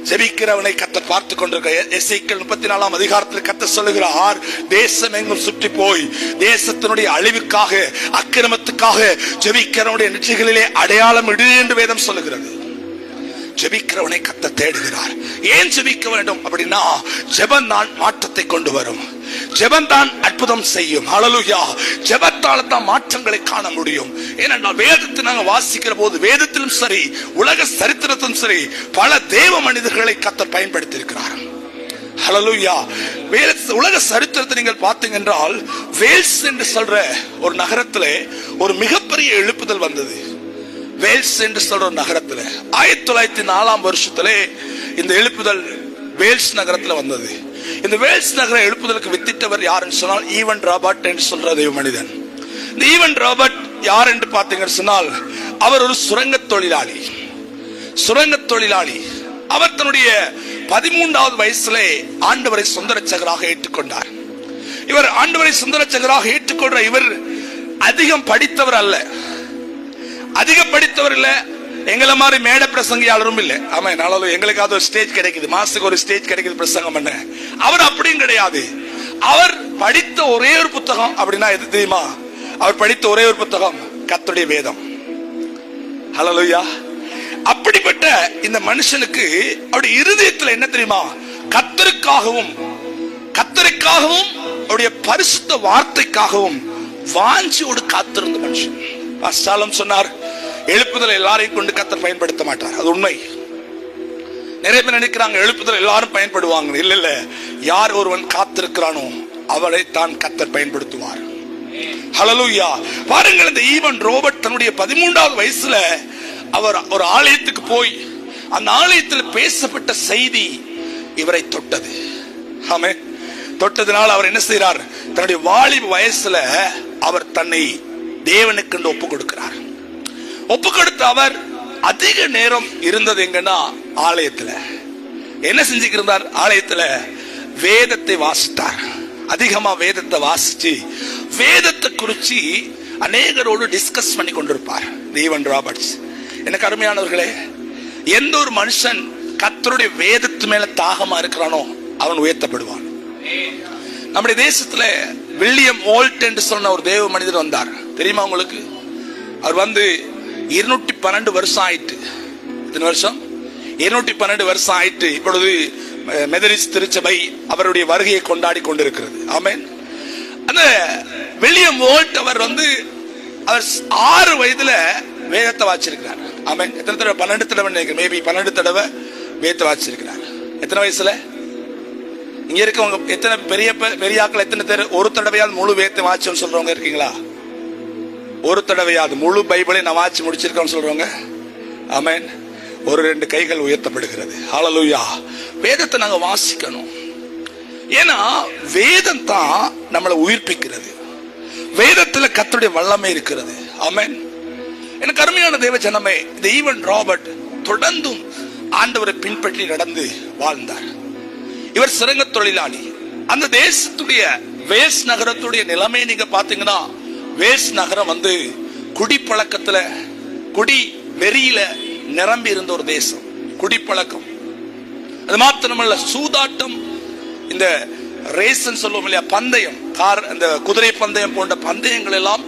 ஜெபிக்கிறவனை கர்த்தர் பார்த்து கொண்டிருக்கிறார். எசேக்கியேல் 34 அதிகாரத்தில் கர்த்தர் சொல்லுகிறார், தேசம் எங்கும் சுற்றி போய் தேசத்தினுடைய அழிவுக்காக, அக்கிரமத்துக்காக ஜெபிக்கிறவனுடைய நெற்றிகளிலே அடையாளம் இடு என்று வேதம் சொல்லுகிறது. ஜெபிக்கிறவனை கர்த்தர் தேடுகிறார். ஏன் ஜெபிக்க வேண்டும் அப்படின்னா, ஜெபம் தான் மாற்றத்தை கொண்டு வரும். ஜெபம் தான் அற்புதம் செய்யும். ஹல்லேலூயா. ஜெபத்தால தான் மாற்றங்களை காண முடியும். ஏனென்றால் வேதத்தை நாங்கள் வாசிக்கிற போது, வேதத்திலும் சரி உலக சரித்திரத்திலும் சரி பல தேவ மனிதர்களை கர்த்தர் பயன்படுத்தி இருக்கிறார். ஹல்லேலூயா. உலக சரித்திரத்தை நீங்கள் பார்த்தீங்க என்றால், வேல்ஸ் என்று சொல்ற ஒரு நகரத்திலே ஒரு மிகப்பெரிய எழுப்புதல் வந்தது. வேல்ஸ் என்று சொல்ற ஒரு நகரத்தில் 1904 வருஷத்திலே இந்த எழுப்புதல் வேல்ஸ் நகரத்தில் வந்தது. இந்த வேல்ஸ் நகர எழுப்புதலுக்கு வித்திட்டவர் யாருன்னு சொன்னால், ஈவன் ராபர்ட் என்று சொல்ற தெய்வ மனிதன். இந்த ஈவன் ராபர்ட் யார் என்று பார்த்தீங்கன்னு சொன்னால், அவர் ஒரு சுரங்க தொழிலாளி. சுரங்க தொழிலாளி. அவர் தன்னுடைய 13வது வயசிலே ஆண்டவரை சொந்த இரட்சகராக ஏற்றுக்கொண்டார். இவர் ஆண்டவரை சொந்த இரட்சகராக ஏற்றுக்கொண்ட இவர் அதிகம் படித்தவர் அல்ல, அதிகம் படித்தவர் இல்ல, எங்களை மாதிரி மேடை பிரசங்கியாளரும் இல்ல. ஆமா, நாளும் எங்களுக்காவது ஒரு ஸ்டேஜ் கிடைக்குது, மாசத்துக்கு ஒரு ஸ்டேஜ் கிடைக்குது பிரசங்கம் பண்ண. அவர் அப்படியும் கிடையாது. அவர் படித்த ஒரே ஒரு புத்தகம் அப்படின்னா எது தெரியுமா? அவர் படித்த ஒரே ஒரு புத்தகம் கர்த்தருடைய வேதம். ஹல்லேலூயா. அப்படிப்பட்ட இந்த மனுஷனுக்கு அவருடைய இருதயத்தில் என்ன தெரியுமா? கர்த்தருக்காகவும் அவருடைய பரிசுத்த வார்த்தைக்காகவும் வாஞ்சியோடு காத்திருந்த மனுஷன். பாஸ்டாலும் சொன்னார், எழுப்புதல் எல்லாரையும் கொண்டு கர்த்தர் பயன்படுத்த மாட்டார். அது உண்மை. நிறைய பேர் நினைக்கிறாங்க எழுப்புதல் எல்லாரும் பயன்படுவாங்க. இல்ல இல்ல, யார் ஒருவன் காத்திருக்கிறானோ அவரை தான் கர்த்தர் பயன்படுத்துவார். ஹல்லேலூயா. பாருங்கள், இந்த ஈவன் ரோபர்ட் தன்னுடைய 13வது வயசுல அவர் ஒரு ஆலயத்துக்கு போய் அந்த ஆலயத்தில் பேசப்பட்ட செய்தி இவரை தொட்டது. ஆமென். தொட்டதனால் அவர் என்ன செய்கிறார்? தன்னுடைய வாலிப வயசுல அவர் தன்னை தேவனுக்கு ஒப்பு கொடுக்கிறார். ஒப்பு கொடுத்த அவர் அதிக நேரம் இருந்தது எங்கன்னா ஆலயத்துல. என்ன செஞ்சுக்கிறார்? ஆலயத்துல வேதத்தை வாசித்தார். அதிகமா வேதத்தை வாசிச்சு வேதத்தை குறிச்சு அநேகரோடு டிஸ்கஸ் பண்ணி கொண்டிருப்பார் ஈவன் ராபர்ட்ஸ். எனக்கு அருமையானவர்களே, எந்த ஒரு மனுஷன் கர்த்தருடைய வேதத்து மேல தாகமா இருக்கிறானோ அவன் உயர்த்தப்படுவான். நம்முடைய தேசத்துல வில்லியம் ஓல்ட் என்று சொன்ன ஒரு தேவ மனிதர் வந்தார். தெரியுமா உங்களுக்கு? அவர் வந்து 212 வருஷம் ஆயிட்டு. எத்தனை வருஷம்? 212 வருஷம் ஆயிட்டு. இப்பொழுது மெதரிஸ்ட் திருச்சபை அவருடைய வருகையை கொண்டாடி கொண்டிருக்கிறது. ஆமென். அந்த வில்லியம் ஓல்ட் அவர் வந்து அவர் 6 வயதுல வேதத்தை வாசிச்சிருக்கிறார். ஆமென். எத்தனை தடவை? 12 தடவை நினைக்கிறேன். மேபி 12 தடவை வேதத்தை வாசிச்சிருக்கிறார். எத்தனை வயசுல? இங்க இருக்கவங்க எத்தனை பெரியாக்கள் எத்தனை பேர் ஒரு தடவையாவது முழு வேதத்தை வாசிச்சோன்னு சொல்றவங்க இருக்கீங்களா? ஒரு தடவையாவது முழு பைபிளை நான் வாசி முடிச்சிருக்கேன்னு சொல்றவங்க? ஆமென். ஒரு 2 கைகள் உயர்த்தப்படுகிறது. ஹல்லேலூயா. வேதத்தை நாங்க வாசிக்கணும். ஏன்னா வேதம் தான் நம்மளை உயிர்ப்பிக்கிறது. வேதத்துல கர்த்தருடைய வல்லமை இருக்கிறது. ஆமென். எனக்கு அருமையான தேவ ஜனமே, இந்த ஈவன் ராபர்ட் தொடர்ந்தும் ஆண்டவரை பின்பற்றி நடந்து வாழ்ந்தார். இவர் சுரங்க தொழிலாளி. அந்த தேசத்துடைய வேஸ் நகரத்துடைய நிலைமை நீங்க பாத்தீங்கன்னா, வேஸ் நகரம் வந்து குடிப்பழக்கத்துல, குடி வெறியில நிரம்பி இருந்த ஒரு தேசம். குடிப்பழக்கம், அது மாத்திரமல்ல சூதாட்டம், இந்த ரேஸ் சொல்லுவோம் இல்லையா, பந்தயம், கார், அந்த குதிரை பந்தயம் போன்ற பந்தயங்கள் எல்லாம்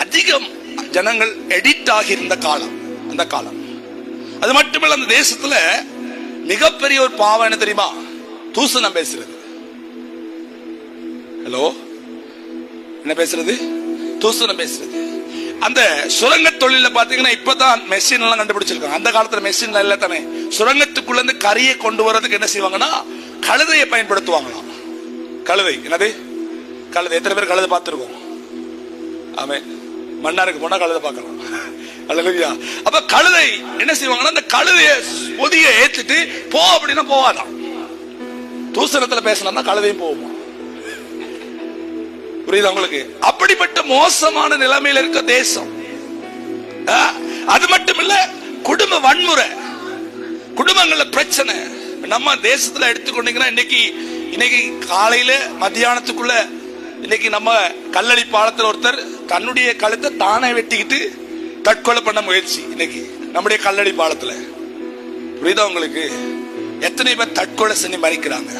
அதிகம் ஜனங்கள் எடிக்ட் ஆகி இருந்த காலம் அந்த காலம். அது மட்டுமல்ல, அந்த தேசத்துல மிகப்பெரிய ஒரு பாவம் என்ன தெரியுமா? தூசணம் பேசுறது. ஹலோ, என்ன பேசுறது? தூசணம் பேசுறது. அந்த சுரங்க தொழில பாத்தீங்கன்னா இப்பதான் மெஷின் எல்லாம் கண்டுபிடிச்சிருக்காங்க. அந்த காலத்துல மெஷின் இல்ல தானே. சுரங்கத்துக்குள்ள இருந்து கரியை கொண்டு வரதுக்கு என்ன செய்வாங்கன்னா கழுதையை பயன்படுத்துவாங்களாம். கழுதை. என்னது கழுதை? எத்தனை பேர் கழுதை பார்த்திருக்கோம்? ஆமே. மன்னாருக்கு போனா கழுதை பார்க்கலாம். அல்லேலூயா. அப்ப கழுதை என்ன செய்வாங்கன்னா அந்த கழுதைய பொதிய ஏத்திட்டு போ அப்படின்னா போவாதான். தூசணத்துல பேசினா கழுதையும் போகுமா? புரியுதா உங்களுக்கு? அப்படிப்பட்ட மோசமான நிலைமையில இருக்க தேசம். அது மட்டும் இல்ல, குடும்ப வன்முறை, குடும்பங்கள்ல பிரச்சனை. நம்ம தேசத்துல எடுத்துக்கொண்டீங்கன்னா இன்னைக்கு காலையில மத்தியானத்துக்குள்ள இன்னைக்கு நம்ம கல்லடி பாலத்தில் ஒருத்தர் தன்னுடைய கழுத்தை தானே வெட்டிக்கிட்டு தற்கொலை பண்ண முயற்சி. இன்னைக்கு நம்முடைய கல்லடி பாலத்துல. புரியுதா உங்களுக்கு? எத்தனை பேர் தற்கொலை செஞ்சு மறிக்கிறாங்க.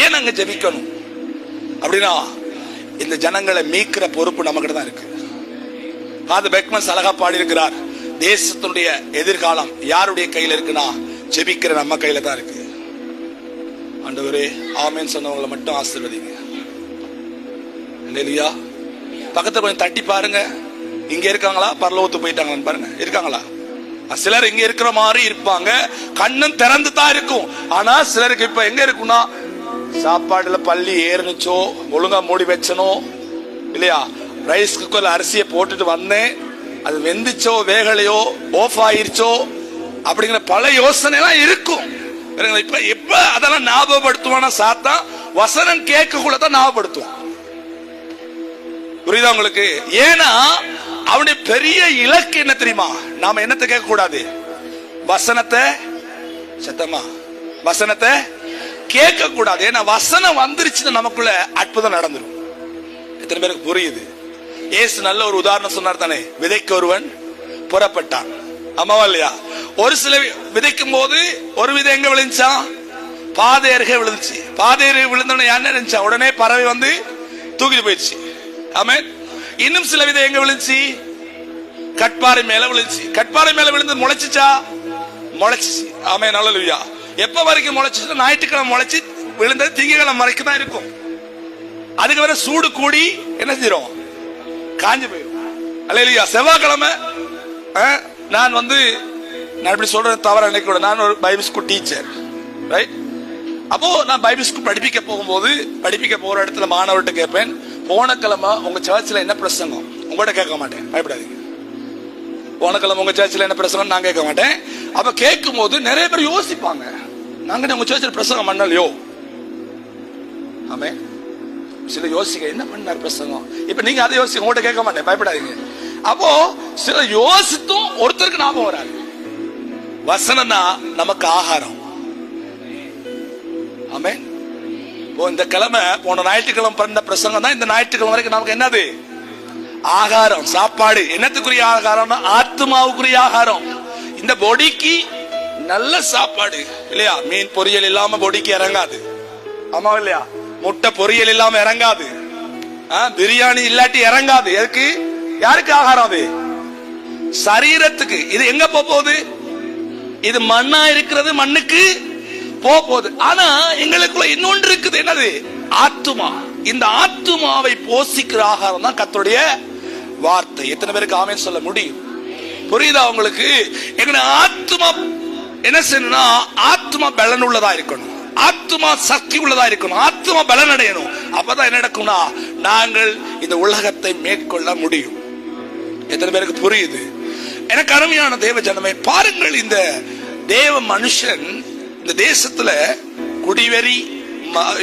ஏன் அங்க ஜெபிக்கணும் அப்படின்னா, இந்த ஜனங்களை மீட்கிற பொறுப்பு நமக்கிட்ட தான் இருக்கு. ஃபாதர் பெக்மன்ஸ் அழகா பாடி இருக்கிறார், தேசத்துடைய எதிர்காலம் யாருடைய கையில இருக்குன்னா ஜெபிக்கிற நம்ம கையில தான் இருக்கு. ஆண்டவரே ஆமென் சொன்னவங்களை மட்டும் ஆசீர்வதிங்க. இல்லையா? பக்கத்துல கொஞ்சம் தட்டி பாருங்க, இங்க இருக்காங்களா பரலோகத்துக்கு போயிட்டாங்களான்னு பாருங்க. இருக்காங்களா? சிலர் இங்க இருக்கிற மாதிரி இருப்பாங்க, கண்ணும் திறந்து தான் இருக்கும். ஆனா சிலருக்கு இப்ப எங்க இருக்குன்னா, சாப்பாடுல பள்ளி ஏறுனுச்சோ, ஒழுங்கா மூடி வச்சனோ இல்லையா, ரைஸ் குக்கர்ல அரிசியை போட்டுட்டு வந்தேன், அது வெந்துச்சோ வேகலையோ ஆஃப் ஆயிருச்சோ அப்படிங்கிற பல யோசனை எல்லாம் இருக்கும். இப்ப எப்ப அதெல்லாம் ஞாபகப்படுத்துவானா சாத்தான்? வசனம் கேட்கக்குள்ள தான் ஞாபகப்படுத்துவான். புரியுதா உங்களுக்கு? ஏன்னா அவனுடைய பெரிய இலக்கு என்ன தெரியுமா? நாம என்னத்தை கேட்க கூடாது? வசனத்தை சத்தமா வசனத்தை கேட்க கூடாது. ஏன்னா வசனம் வந்துருச்சுன்னு நமக்குள்ள அற்புதம் நடந்துரும். எத்தனை பேருக்கு புரியுது? இயேசு நல்ல ஒரு உதாரணம் சொன்னார் தானே, விதைக்க ஒருவன் புறப்பட்டான். ஆமாவா இல்லையா? ஒரு சில விதைக்கும் போது ஒரு விதை எங்க விழுந்துச்சா? பாதை அருகே விழுந்துச்சு. பாதை அருகே விழுந்தோடனே என்ன நினைச்சா? உடனே பறவை வந்து தூக்கிட்டு போயிடுச்சு. ஆமென். இன்னும் சில விதை எங்க விழுந்துச்சு? கட்பாறை மேல விழுந்துச்சு. கட்பாறை மேல விழுந்து முளைச்சிச்சா? முளைச்சிச்சு. ஆமென். அல்லேலூயா. எப்ப வரைக்கும் முளைச்சிச்சு? ஞாயிற்றுக்கிழமை முளைச்சு விழுந்தது திங்கட்கிழமை வரைக்கும் தான் இருக்கும். அதுக்கு வர சூடு கூடி என்ன செய்யும்? காஞ்சு போயிடும். அல்லேலூயா. செவ்வாய்க்கிழமை நான் இப்படி சொல்றேன் தவற நினைக்க, நான் ஒரு பைபிள் ஸ்கூல் டீச்சர், ரைட்? அப்போ நான் பைபிள் ஸ்கூல் படிப்பிக்க போற இடத்துல மாணவர்கிட்ட கேட்பேன், போன கிழமை உங்க சர்ச்சில் என்ன பிரசங்கம்? உங்கள்கிட்ட கேட்க மாட்டேன், பயப்படாதீங்க. போன கிழமை உங்க சர்ச்சில் என்ன பிரசங்கம் நான் கேட்க மாட்டேன். அப்ப கேட்கும் போது நிறைய பேர் யோசிப்பாங்க, நாங்க உங்க சர்ச்சில் பிரசங்கம் பண்ணலையோ? ஆமே. சில யோசிக்க என்ன பண்ணார் பிரசங்கம். இப்ப நீங்க அதை யோசிக்க, உங்கள்கிட்ட கேட்க மாட்டேன், பயப்படாதீங்க. அப்போ சில யோசித்தும் ஒருத்தருக்கு ஞாபகம் வராது. வசனம்னா நமக்கு ஆகாரம். ஆமே. இந்த கிழமை போன ஞாயிற்றுக்கிழமை பண்ண பிரசங்கம் தான் இந்த ஞாயிற்றுக்கிழமை வரைக்கும் நமக்கு என்னது? ஆகாரம், சாப்பாடு. என்னத்துக்குரிய ஆகாரம்னா ஆத்மாவுக்குரிய ஆகாரம். இந்த பொடிக்கு நல்ல சாப்பாடு இல்லையா? மீன் பொரியல் இல்லாம பொடிக்கு இறங்காது. ஆமா இல்லையா? முட்டை பொரியல் இல்லாம இறங்காது. பிரியாணி இல்லாட்டி இறங்காது. எதுக்கு? யாருக்கு ஆகாரம்? அது சரீரத்துக்கு. இது எங்க போகுது? இது மண்ணா இருக்கிறது மண்ணுக்கு போகுது. ஆனா எங்களுக்குள்ள இன்னொன்று இருக்குது. என்னது? ஆத்துமா. இந்த ஆத்துமாவை போஷிக்கிற ஆகாரம் தான் கர்த்தருடைய வார்த்தை. எத்தனை பேருக்கு ஆமென் சொல்ல முடியும்? புரியுதா உங்களுக்கு? எங்க ஆத்துமா என்ன செய்யணும்னா, ஆத்துமா பலன் உள்ளதா இருக்கணும், ஆத்துமா சக்தி உள்ளதா இருக்கணும், ஆத்துமா பலன் அடையணும். அப்பதான் என்ன நடக்கும்னா, நாங்கள் இந்த உலகத்தை மேற்கொள்ள முடியும். எத்தனை பேருக்கு புரியுது? எனக்கு அருமையான தேவ ஜனமே, பாருங்கள், இந்த தேவ மனுஷன் இந்த தேசத்துல குடிவெறி,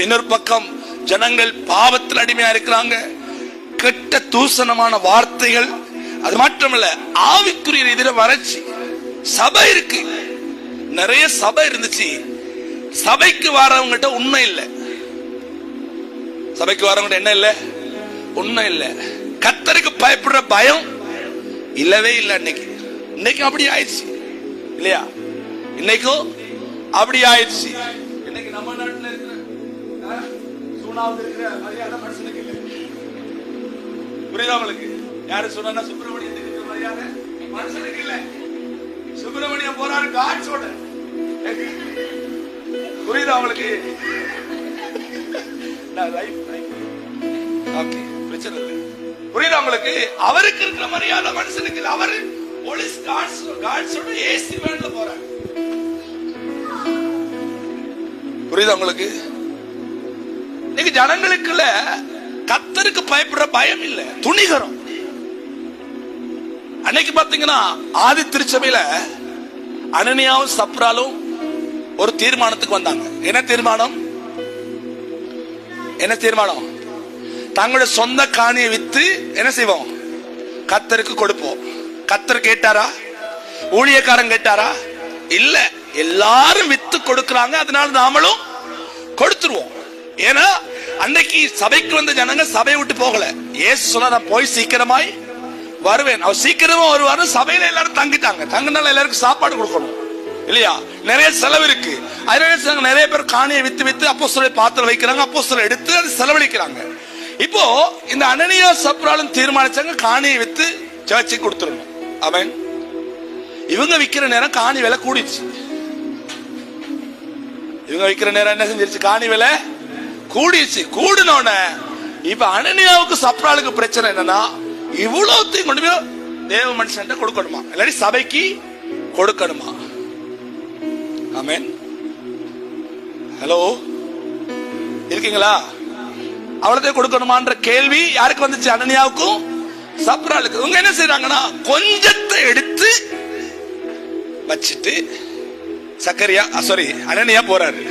இன்னொரு பக்கம் ஜனங்கள் பாவத்தில் அடிமையா இருக்கிறாங்க, கெட்ட தூசணமான வார்த்தைகள், அது மட்டுமல்ல ஆவிக்குரிய ரீதியில வறட்சி. சபை இருக்கு, நிறைய சபை இருந்துச்சு, சபைக்கு வரவங்கிட்ட உண்மை இல்லை. சபைக்கு வரவங்கிட்ட என்ன இல்லை? உண்மை இல்லை. கர்த்தருக்கு பயப்படுற பயம் இல்லவே இல்லை. இன்னைக்கு அப்படி ஆயிடுச்சு இல்லையா? இன்னைக்கும் அப்படி ஆயிடுச்சு. இன்னைக்கு நம்ம நாட்டில் இருக்கிற சூனாவில் இருக்கிற மரியாதை மனுஷனுக்கு இல்லை. புரியுதா உங்களுக்கு? யாரு சொன்னா சுப்பிரமணியத்துக்கு இருக்கிற மரியாதை மனுஷனுக்கு இல்லை. சுப்பிரமணியம் போறாரு காட்சோட. புரியுதா உங்களுக்கு? பிரச்சனை இல்லை. புரியுதா உங்களுக்கு? அவருக்கு இருக்கிற மரியாதை மனுஷனுக்கு இல்லை. அவரு போலீஸ் கார்ட்ஸோட ஏசி வேன்ல போறாரு. புரியுதா உங்களுக்கு? இன்னைக்கு ஜனங்களுக்குள்ள கர்த்தருக்கு பயப்படுற பயம் இல்ல, துணிகரம். அன்னைக்கு பாத்தீங்கன்னா ஆதி திருச்சபையில அனனியாவும் சப்ராலும் ஒரு தீர்மானத்துக்கு வந்தாங்க. என்ன தீர்மானம்? என்ன தீர்மானம்? தங்களுடைய சொந்த காணியை வித்து என்ன செய்வோம்? கர்த்தருக்கு கொடுப்போம். கர்த்தர் கேட்டாரா? ஊழியக்காரன் கேட்டாரா? இல்ல, எல்லாரும் வித்து கொடுக்கறாங்க, அதனால நாமளும் கொடுத்துருவோம். ஏன்னா அன்னைக்கு சபைக்கு வந்த ஜனங்க சபையை விட்டு போகல. இயேசு சொன்னா, நான் போய் சீக்கிரமாய் வருவேன். அவர் சீக்கிரமா வருவாரு. சபையில எல்லாரும் தங்கிட்டாங்க. தங்கினால எல்லாருக்கும் சாப்பாடு கொடுக்கணும் இல்லையா? நிறைய செலவு இருக்கு. அதனால நிறைய பேர் காணியை வித்து அப்போஸ்தலரை பாத்திரம் வைக்கிறாங்க, அப்போஸ்தலர் எடுத்து அது செலவழிக்கிறாங்க. இப்போ இந்த அனனியா சப்ராலும் தீர்மானிச்சாங்க, காணியை வித்து சர்ச்சுக்கு கொடுத்துடணும். ஆமென். இவங்க விக்கிற நேரம் காணி விலை கூடிச்சு. இவங்க விக்கிற நேரம் என்ன செஞ்சிருச்சு? காணி விலை கூடிச்சு. கூடினோட இப்ப அனனியாவுக்கு சப்ராலுக்கு பிரச்சனை என்னன்னா, இவ்வளவுத்தையும் கொண்டு போய் தேவ மனுஷன் கொடுக்கணுமா, இல்லாட்டி சபைக்கு கொடுக்கணுமா? ஆமென். ஹலோ, இருக்கீங்களா? அவ்வளவுதான் கொடுக்கணுமான்ற கேள்வி யாருக்கு வந்துச்சு? அனனியாவுக்கும் சப்ராலுக்கு. இவங்க என்ன செய்யறாங்கன்னா, கொஞ்சத்தை எடுத்து வச்சுட்டு அனனியா போறாரு.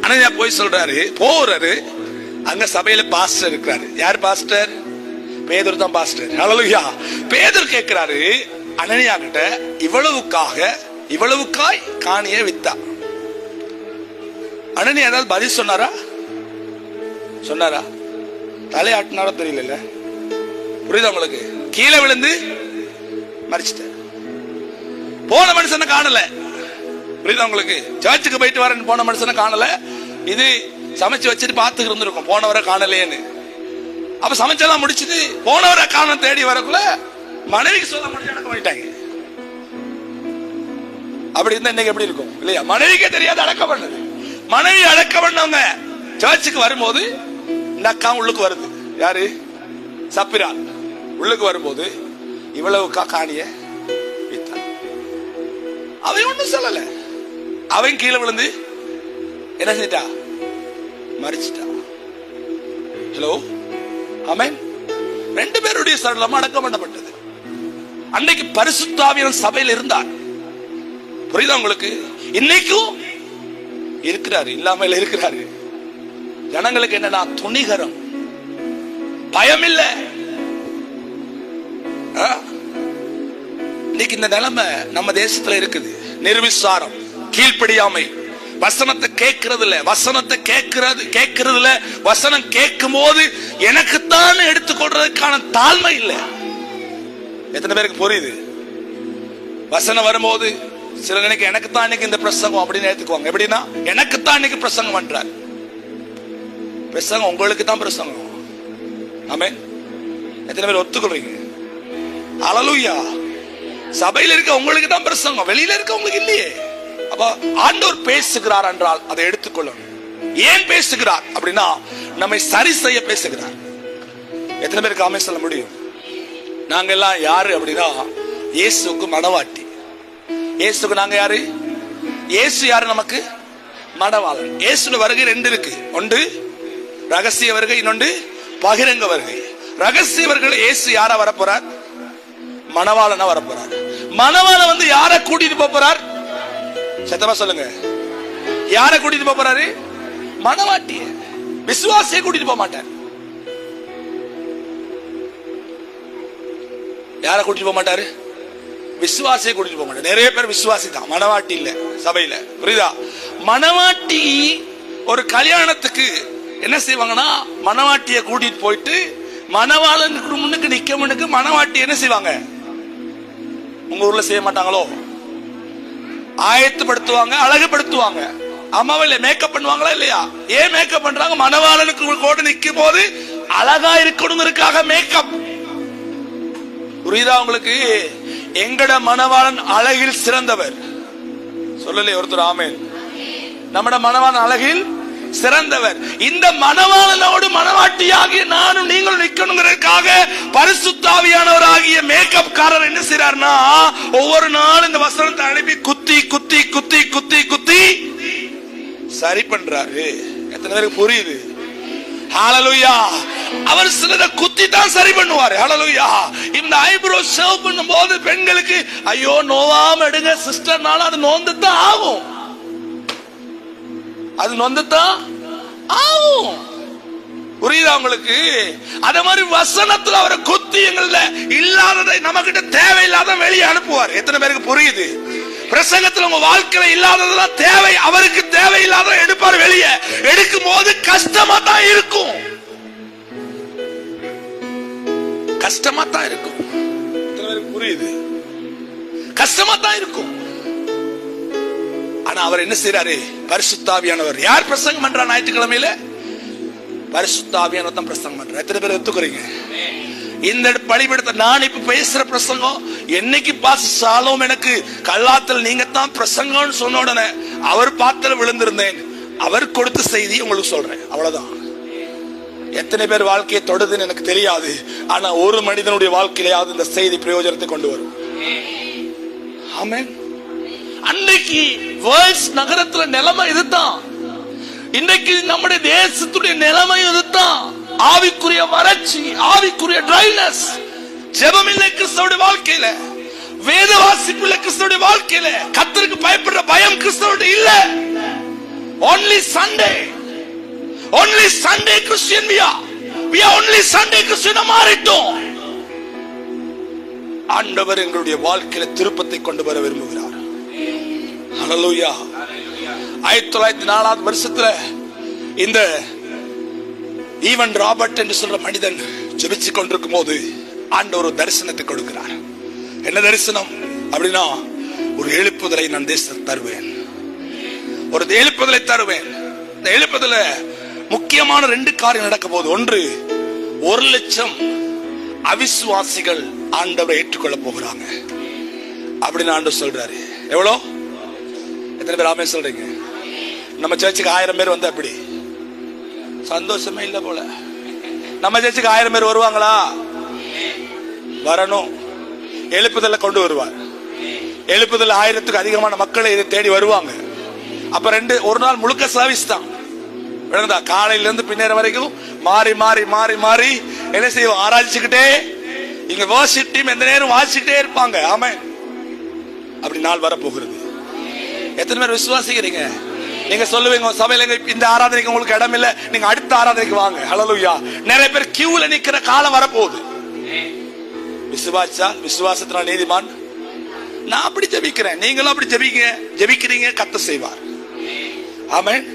அனனியா போய் சொல்றாரு, போறாரு. அங்க சபையில பாஸ்டர் இருக்கிறாரு. யார் பாஸ்டர்? பேதுரு தான் பாஸ்டர். ஹல்லேலூயா. பேதுரு கேட்கிறாரு அனனியா கிட்ட, இவ்வளவுக்காக இவ்வளவுக்காய் காணிய வித்தா. அண்ணன் ஏதாவது பதில் சொன்னாரா? தலையாட்டினாரோ தெரியல. புரியுதா உங்களுக்கு? கீழே விழுந்து மறிச்சிட்ட. போன மனுஷனை காணல. புரியுதா உங்களுக்கு? சர்ச்சுக்கு போயிட்டு வரேன்னு போன மனுஷனை காணல. இது சமைச்சு வச்சுட்டு பார்த்துட்டு இருந்திருக்கும் போனவரை காணலேன்னு. அப்ப சமைச்செல்லாம் முடிச்சுட்டு போனவரை காண தேடி வரக்குள்ள மனைவிக்கு சொல்ல முடிஞ்சு அடக்கம் பண்ணிட்டாங்க. அப்படி இருந்தா இன்னைக்கு எப்படி இருக்கும் இல்லையா? மனைவிக்கே தெரியாது அடக்கம் பண்ணது. மனைவி அடக்கம் பண்ணவங்க சர்ச்சுக்கு வரும்போது இந்த அக்கா உள்ளுக்கு வருது. யாரு? சப்பிரா உள்ளுக்கு வரும்போது இவ்வளவு காணிய வித்தான். அவன் ஒண்ணும் சொல்லல. அவன் கீழே விழுந்து என்ன செஞ்சிட்டா? மறிச்சிட்டா. ஹலோ, ஆமென். 2 பேருடைய சடலம் அடக்கம் பண்ணப்பட்டது. அன்னைக்கு பரிசுத்த ஆவியானவர் சபையில் இருந்தார். புரியுதா உங்களுக்கு? இன்னைக்கும் இருக்கிறாரு, இல்லாமல் இருக்கிறாரு. ஜனங்களுக்கு என்னன்னா துணிகரம், பயம் இல்ல. இன்னைக்கு இந்த நிலைமை நம்ம தேசத்துல இருக்குது. நிர்விசாரம், கீழ்ப்படியாமை, வசனத்தை கேட்கறது இல்ல. வசனத்தை கேட்கறது இல்ல. வசனம் கேட்கும் போது எனக்குத்தான் எடுத்துக்கொள்றதுக்கான தாழ்மை இல்ல. எத்தனை பேருக்கு புரியுது? வசனம் வரும்போது சில நினைக்க எனக்குத்தான் இன்னைக்கு இந்த பிரசங்கம் அப்படின்னு எடுத்துக்குவாங்க. எப்படின்னா எனக்குத்தான் இன்னைக்கு பிரசங்கம் பண்றாரு. பிரசங்கம் உங்களுக்கு தான் பிரசங்கம். ஆமென். எத்தனை பேர் ஒத்துக்கொள்றீங்க? அல்லேலூயா. சபையில் இருக்க உங்களுக்கு தான் பிரசங்கம், வெளியில இருக்க உங்களுக்கு இல்லையே. அப்ப ஆண்டவர் பேசுகிறார் என்றால் அதை எடுத்துக்கொள்ளணும். ஏன் பேசுகிறார் அப்படின்னா நம்மை சரி செய்ய பேசுகிறார். எத்தனை பேருக்கு ஆமென் சொல்ல முடியும்? நாங்க எல்லாம் யாரு அப்படின்னா இயேசுக்கு மணவாட்டி. இயேசுக்கு நாங்க யாரு? இயேசு யாரு? நமக்கு மணவாளன். இயேசுல வருகை 2 இருக்கு. ஒன்று ரகசிய வருகை, இன்னொன்று பகிரங்க வருகை. ரகசிய வருகை இயேசு யாரா வரப்போறார்? மணவாளனா வரப்போறார். மணவாளன் வந்து யாரை கூட்டிட்டு போறார்? சத்தமா சொல்லுங்க. யாரை கூட்டிட்டு போறாரு? மணவாட்டிய. விசுவாசியை கூட்டிட்டு போக மாட்டார். யாரை கூட்டிட்டு போக மாட்டாரு? விசுவாசியை கூட்டிட்டு போக மாட்டார். நிறைய பேர் விசுவாசி தான், மணவாட்டி இல்ல சபையில. புரியுதா? மணவாட்டி ஒரு கல்யாணத்துக்கு என்ன செய்வாங்கன்னா மணவாட்டியை கூட்டிட்டு போயிட்டு மணவாளனுக்கு முன்னுக்கு நிக்க முன்னுக்கு மணவாட்டி என்ன செய்வாங்க? உங்க ஊர்ல செய்ய மாட்டாங்களோ? ஆயத்தப்படுத்துவாங்க, அழகுபடுத்துவாங்க. அம்மாவில மேக்கப் பண்ணுவாங்களா இல்லையா? ஏன் மேக்கப் பண்றாங்க? மணவாளனுக்கு கூட நிக்கும் போது அழகா இருக்கணுங்கிறதுக்காக மேக்கப். புரியுதா உங்களுக்கு? எங்கட மணவாளன் அழகில் சிறந்தவர். சொல்லலே ஒருத்தர் ஆமென். நம்மட மணவாளன் அழகில் சிறந்தவர். இந்த மணவாளனோடு மணவாட்டியாகிய நானும் நீங்களும் நிக்கணுங்கிறதுக்காக பரிசுத்த ஆவியானவராகிய மேக்கப் காரர் என்ன செய்றாருன்னா ஒவ்வொரு நாளும் இந்த வசனத்தை அனுப்பி குத்தி குத்தி குத்தி குத்தி குத்தி சரி பண்றாரு. எத்தனை பேருக்கு புரியுது? ஹalleluya. அவர் சிலரை குத்தி தான் சரி பண்ணுவார். ஹalleluya. இந்த ஐப்ரோ ஷேவ் பண்ணும்போது பெண்களுக்கு ஐயோ நோவாம எடுங்க சிஸ்டர்னால அது நோந்து தான் ஆகும். அது நொந்துதான் ஆகும். புரியுதா உங்களுக்கு? அதே மாதிரி வசனத்துல அவரை குத்தி எங்கள இல்லாததை நம்ம கிட்ட தேவையில்லாத வெளியே அனுப்புவார். எத்தனை பேருக்கு புரியுது? பிரசங்கத்துல உங்க வாழ்க்கையில இல்லாததெல்லாம் தேவை, அவருக்கு தேவையில்லாத எடுப்பார் வெளியே. எடுக்கும் போது கஷ்டமா தான் இருக்கும். கஷ்டமா தான் இருக்கும். எத்தனை பேருக்கு புரியுது? கஷ்டமா தான் இருக்கும். ஆனா அவர் என்ன செய்யறாரு? பரிசுத்த ஆவியானவர். யார் பிரசங்கம் பண்றா ஞாயிற்றுக்கிழமையில? பரிசுத்த ஆவியானவர் தான் பிரசங்கம் பண்றார். எத்தனை பேர் ஒத்துக்கிறீங்க? இந்த பழிபடுத்த நான் இப்ப பேசுற பிரசங்கம் என்னைக்கு பாஸ் சாலோம் எனக்கு கல்லாத்தில் நீங்க தான் பிரசங்கம்னு சொன்ன உடனே அவர் பாத்திர விழுந்திருந்தேன். அவர் கொடுத்த செய்தி உங்களுக்கு சொல்றேன், அவ்வளவுதான். எத்தனை பேர் வாழ்க்கையை தொடுதுன்னு எனக்கு தெரியாது. ஆனா ஒரு மனிதனுடைய வாழ்க்கையிலாவது இந்த செய்தி பிரயோஜனத்தை கொண்டு வரும். ஆமென். அன்னைக்கு வேர்ல்ட்ஸ் நகரத்துல நிலைமை இதுதான். இன்னைக்கு நம்முடைய தேசத்துடைய நிலைமை இதுதான். ஆவிக்குரிய வறட்சி, ஆவிக்குரிய ட்ரைனஸ். ஜெபம் இல்லை கிறிஸ்தவனுடைய வாழ்க்கையில, வேத வாசிப்பு இல்லை கிறிஸ்தவனுடைய வாழ்க்கையில, கர்த்தருக்கு பயப்படுற பயம் கிறிஸ்தவனுடைய இல்ல. only Sunday Christian we are only Sunday Christian மாறிட்டோம். ஆண்டவர் எங்களுடைய வாழ்க்கையில திருப்பத்தை கொண்டு வர விரும்புகிறார். ஹல்லேலூயா. 1904 வருஷத்துல இந்த ஈவன் ராபர்ட் என்று சொல்ற மனிதன் ஜெபிச்சு கொண்டிருக்கும் போது ஆண்டவர் ஒரு தரிசனத்தை கொடுக்கிறார். என்ன தரிசனம் அப்படின்னா, ஒரு எழுப்புதலை நான் தேசத்தில் தருவேன், ஒரு எழுப்புதலை தருவேன். இந்த எழுப்புதல முக்கியமான 2 காரியம் நடக்க போகுது. ஒன்று, 1,00,000 அவிசுவாசிகள் ஆண்டவரை ஏற்றுக்கொள்ள போகிறாங்க அப்படின்னு ஆண்டவர் சொல்றாரு. எவ்வளோ? எத்தனை பேர் ஆமென் சொல்றீங்க? நம்ம சர்ச்சுக்கு 1000 பேர் வந்து அப்படி சந்தோஷமே இல்லை போல. நம்ம சர்ச்சுக்கு 1000 பேர் வருவாங்களா? வரணும். எழுப்புதல கொண்டு வருவார். எழுப்புதல் 1000த்துக்கு அதிகமான மக்களை இதை தேடி வருவாங்க. அப்ப ஒரு நாள் முழுக்க சர்வீஸ் தான். காலையில இருந்து பின்னேற வரைக்கும் மாறி மாறி மாறி மாறி என்ன செய்வோம்? ஆராய்ச்சிக்கிட்டே. இங்க வர்ஷிப் டீம் எந்த நேரம் வாசிக்கிட்டே இருப்பாங்க. ஆமென். அப்படி நாள் வரப்போகிறது. எத்தனை பேர் விசுவாசிக்கிறீங்க? நீங்க சொல்லுவீங்க, சபையில இந்த ஆராதனைக்கு உங்களுக்கு இடம் இல்ல, நீங்க அடுத்த ஆராதனைக்கு வாங்க. ஹல்லேலூயா. நிறைய பேர் கியூல நிக்கிற காலம் வரப்போகுது. விசுவாசத்தினால் நீதிமான். நான் அப்படி ஜெபிக்கிறேன், நீங்களும் அப்படி ஜெபிக்கிறீங்க, கர்த்தர் செய்வார். ஆமென்.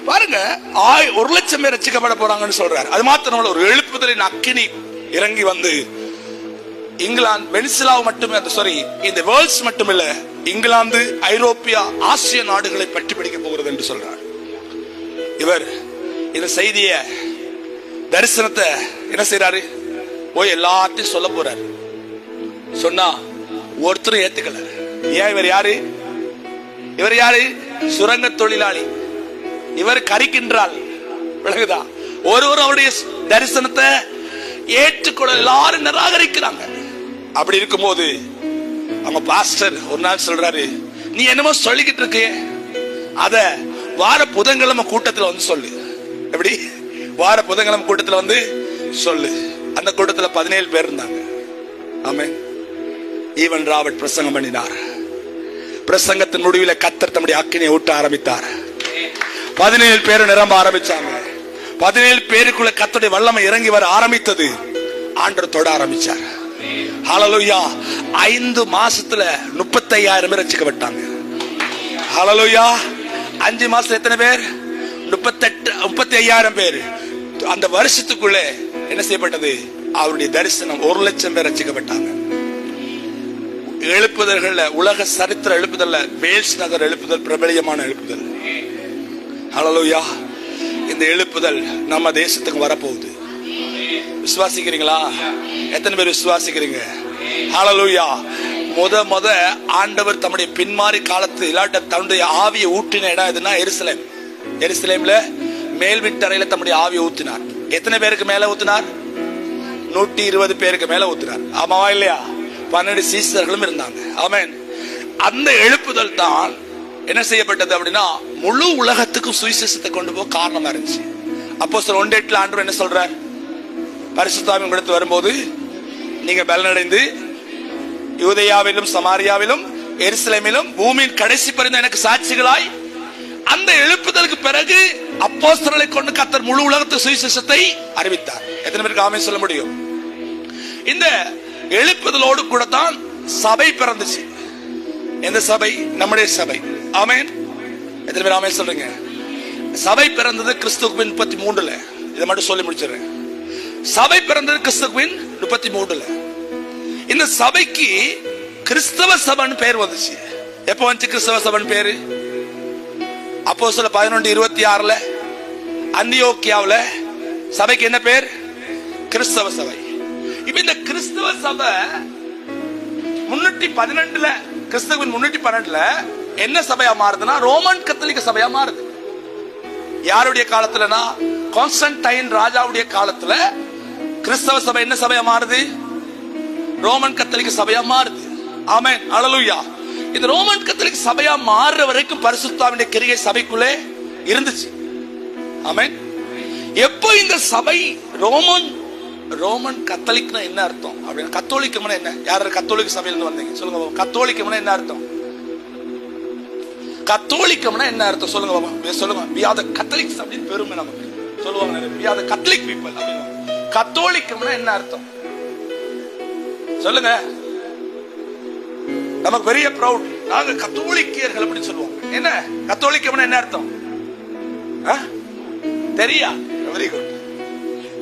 பாருங்க, 1,00,000 பேர் ரட்சிக்கப்பட போறாங்கன்னு சொல்றாரு. அது மாத்திரம் ஒரு எழுப்புதலின் அக்கினி இறங்கி வந்து இங்கிலாந்து வெனிசுலாவு மட்டுமே இந்த வேர்ல்ட்ஸ் மட்டுமில்ல, இங்கிலாந்து, ஐரோப்பியா, ஆசிய நாடுகளை பற்றி பிடிக்க போகிறது என்று சொல்றார். இவர் இந்த செய்திய தரிசனத்தை என்ன செய்யறாரு? போய் எல்லாத்தையும் சொல்ல போறாரு. சொன்னா ஒருத்தரும் ஏத்துக்கல. ஏன்? இவர் யாரு? இவர் யாரு? சுரங்க தொழிலாளி. இவர் கரிக்கின்றால். விளங்குதா? ஒருவர் அவருடைய தரிசனத்தை ஏற்றுக்கொள்ள எல்லாரும் நிராகரிக்கிறாங்க. அப்படி இருக்கும்போது அவங்க பாஸ்டர் ஒரு நாள் சொல்றாரு, நீ என்னமோ சொல்லிக்கிட்டு இருக்க, அத வார புதன்கிழமை கூட்டத்தில் வந்து சொல்லு. எப்படி? வார புதன்கிழமை கூட்டத்தில் வந்து சொல்லு. அந்த கூட்டத்தில் 17 பேர் இருந்தாங்க. ஆமென். ஈவன் ராபர்ட் பிரசங்கம் பண்ணினார். பிரசங்கத்தின் முடிவில் கர்த்தர் தம்முடைய அக்கினியை ஊட்ட ஆரம்பித்தார். 17 பேர் நிரம்ப ஆரம்பிச்சாங்க. 17 பேருக்குள்ள கர்த்தருடைய வல்லமை இறங்கி வர ஆரம்பித்தது. ஆண்டவர் தொட ஆரம்பிச்சார். ஹல்லேலூயா. 5 மாசத்துல 35,000 பேர் ரட்சிக்கப்பட்டாங்க. ஹல்லேலூயா. 5 மாசத்துல எத்தனை பேர்? 35,000 பேர். அந்த வருஷத்துக்குள்ள என்ன செய்யப்பட்டது? அவருடைய தரிசனம் 1,00,000 பேர் ரட்சிக்கப்பட்டாங்க. எழுப்புதல்கள், உலக சரித்திர எழுப்புதல்ல வேல்ஸ் நகர் எழுப்புதல் பிரபலியமான எழுப்புதல். ஹல்லேலூயா. இந்த எழுப்புதல் நம்ம தேசத்துக்கு வரப்போகுது. விசுவாசிக்கிறீங்களா? எத்தனை பேர் விசுவாசிக்கிறீங்க? ஹல்லேலூயா. முத ஆண்டவர் தம்முடைய பின்மாறி காலத்து இல்லாட்ட தன்னுடைய ஆவியை ஊற்றின இடம் எதுனா எருசலேம். எருசலேம்ல மேல் வீட்டறையில தம்முடைய ஆவியை ஊற்றினார். எத்தனை பேருக்கு மேல ஊற்றினார்? 120 பேருக்கு மேல ஊற்றினார். ஆமாவா இல்லையா? 12 சீசர்களும் இருந்தாங்க. ஆமென். அந்த எழுப்புதல் தான் என்ன செய்யப்பட்டது அப்படின்னா, முழு உலகத்துக்கும் சுவிசேஷத்தை கொண்டு போக காரணமா இருந்துச்சு. அப்போஸ்தலர் 1:8 ஆண்டவர் என்ன சொல்றார்? பரிசுத்த ஆவி உங்களுக்கு வரும்போது நீங்க பலனடைந்து யூதேயாவிலும் சமாரியாவிலும் எருசலேமிலும் பூமியின் கடைசி பரிந்து எனக்கு சாட்சிகளாய். அந்த எழுப்புதலுக்கு பிறகு அப்போஸ்தலரை கொண்டு கர்த்தர் முழு உலகத்து சுவிசேஷத்தை அறிவித்தார். எத்தனை பேருக்கு ஆமென் சொல்ல முடியும்? இந்த எழுப்புதலோடு கூட தான் சபை பிறந்துச்சு. எந்த சபை? நம்முடைய சபை. ஆமென். எத்தனை பேர் ஆமென் சொல்றீங்க? சபை பிறந்தது கிறிஸ்துவின் 33ல. இதை மட்டும் சொல்லி முடிச்சிடுறேன். சபை பிறந்தது கிறிஸ்துவின் 33ல. இந்த சபைக்கு கிறிஸ்தவ சபைன்னு பேர் வந்துச்சு. எப்ப வந்துச்சு கிறிஸ்தவ சபைன்னு பேரு? அப்போஸ்தலர் 11:26ல அந்தியோக்கியாவுல சபைக்கு என்ன பேர்? கிறிஸ்தவ சபை. இப்ப இந்த கிறிஸ்தவ சபை 312ல, கிறிஸ்துவின் 312ல என்ன சபையா மாறுதுன்னா ரோமன் கத்தோலிக்க சபையா மாறுது. யாருடைய காலத்துலனா கான்ஸ்டன்டைன் ராஜாவுடைய காலத்துல கிறிஸ்தவ சபை என்ன சபையா மாறுது? ரோமன் கத்தோலிக்க சபையா மாறுது. ஆமென். ஹல்லேலூயா. இந்த ரோமன் கத்தோலிக்க சபையா மாறுற வரைக்கும் பரிசுத்த ஆவியுடைய கிரியை சபைக்குள்ளே இருந்துச்சு. ஆமென். எப்போ இந்த சபை ரோமன் கத்தோலிக்னா என்ன அர்த்தம் அப்படின்னா, கத்தோலிக்கம்னா என்ன? யாரு கத்தோலிக்க சபையில இருந்து வந்தீங்க சொல்லுங்க பாபா. கத்தோலிக்கம்னா என்ன அர்த்தம்? கத்தோலிக்கம்னா என்ன அர்த்தம் சொல்லுங்க பாபா. சொல்லுங்க. we are the Catholics அப்படின்னு பெருமை நமக்கு சொல்லுவாங்க. we are the Catholic people அப்படின்னு. கத்தோலிக்கம்னா என்ன அர்த்தம் சொல்லுங்க. நமக்கு பெரிய ப்ரௌட். நாங்க கத்தோலிக்கர்கள் அப்படின்னு சொல்லுவோம். என்ன கத்தோலிக்கம் என்ன அர்த்தம் தெரியா? Very good.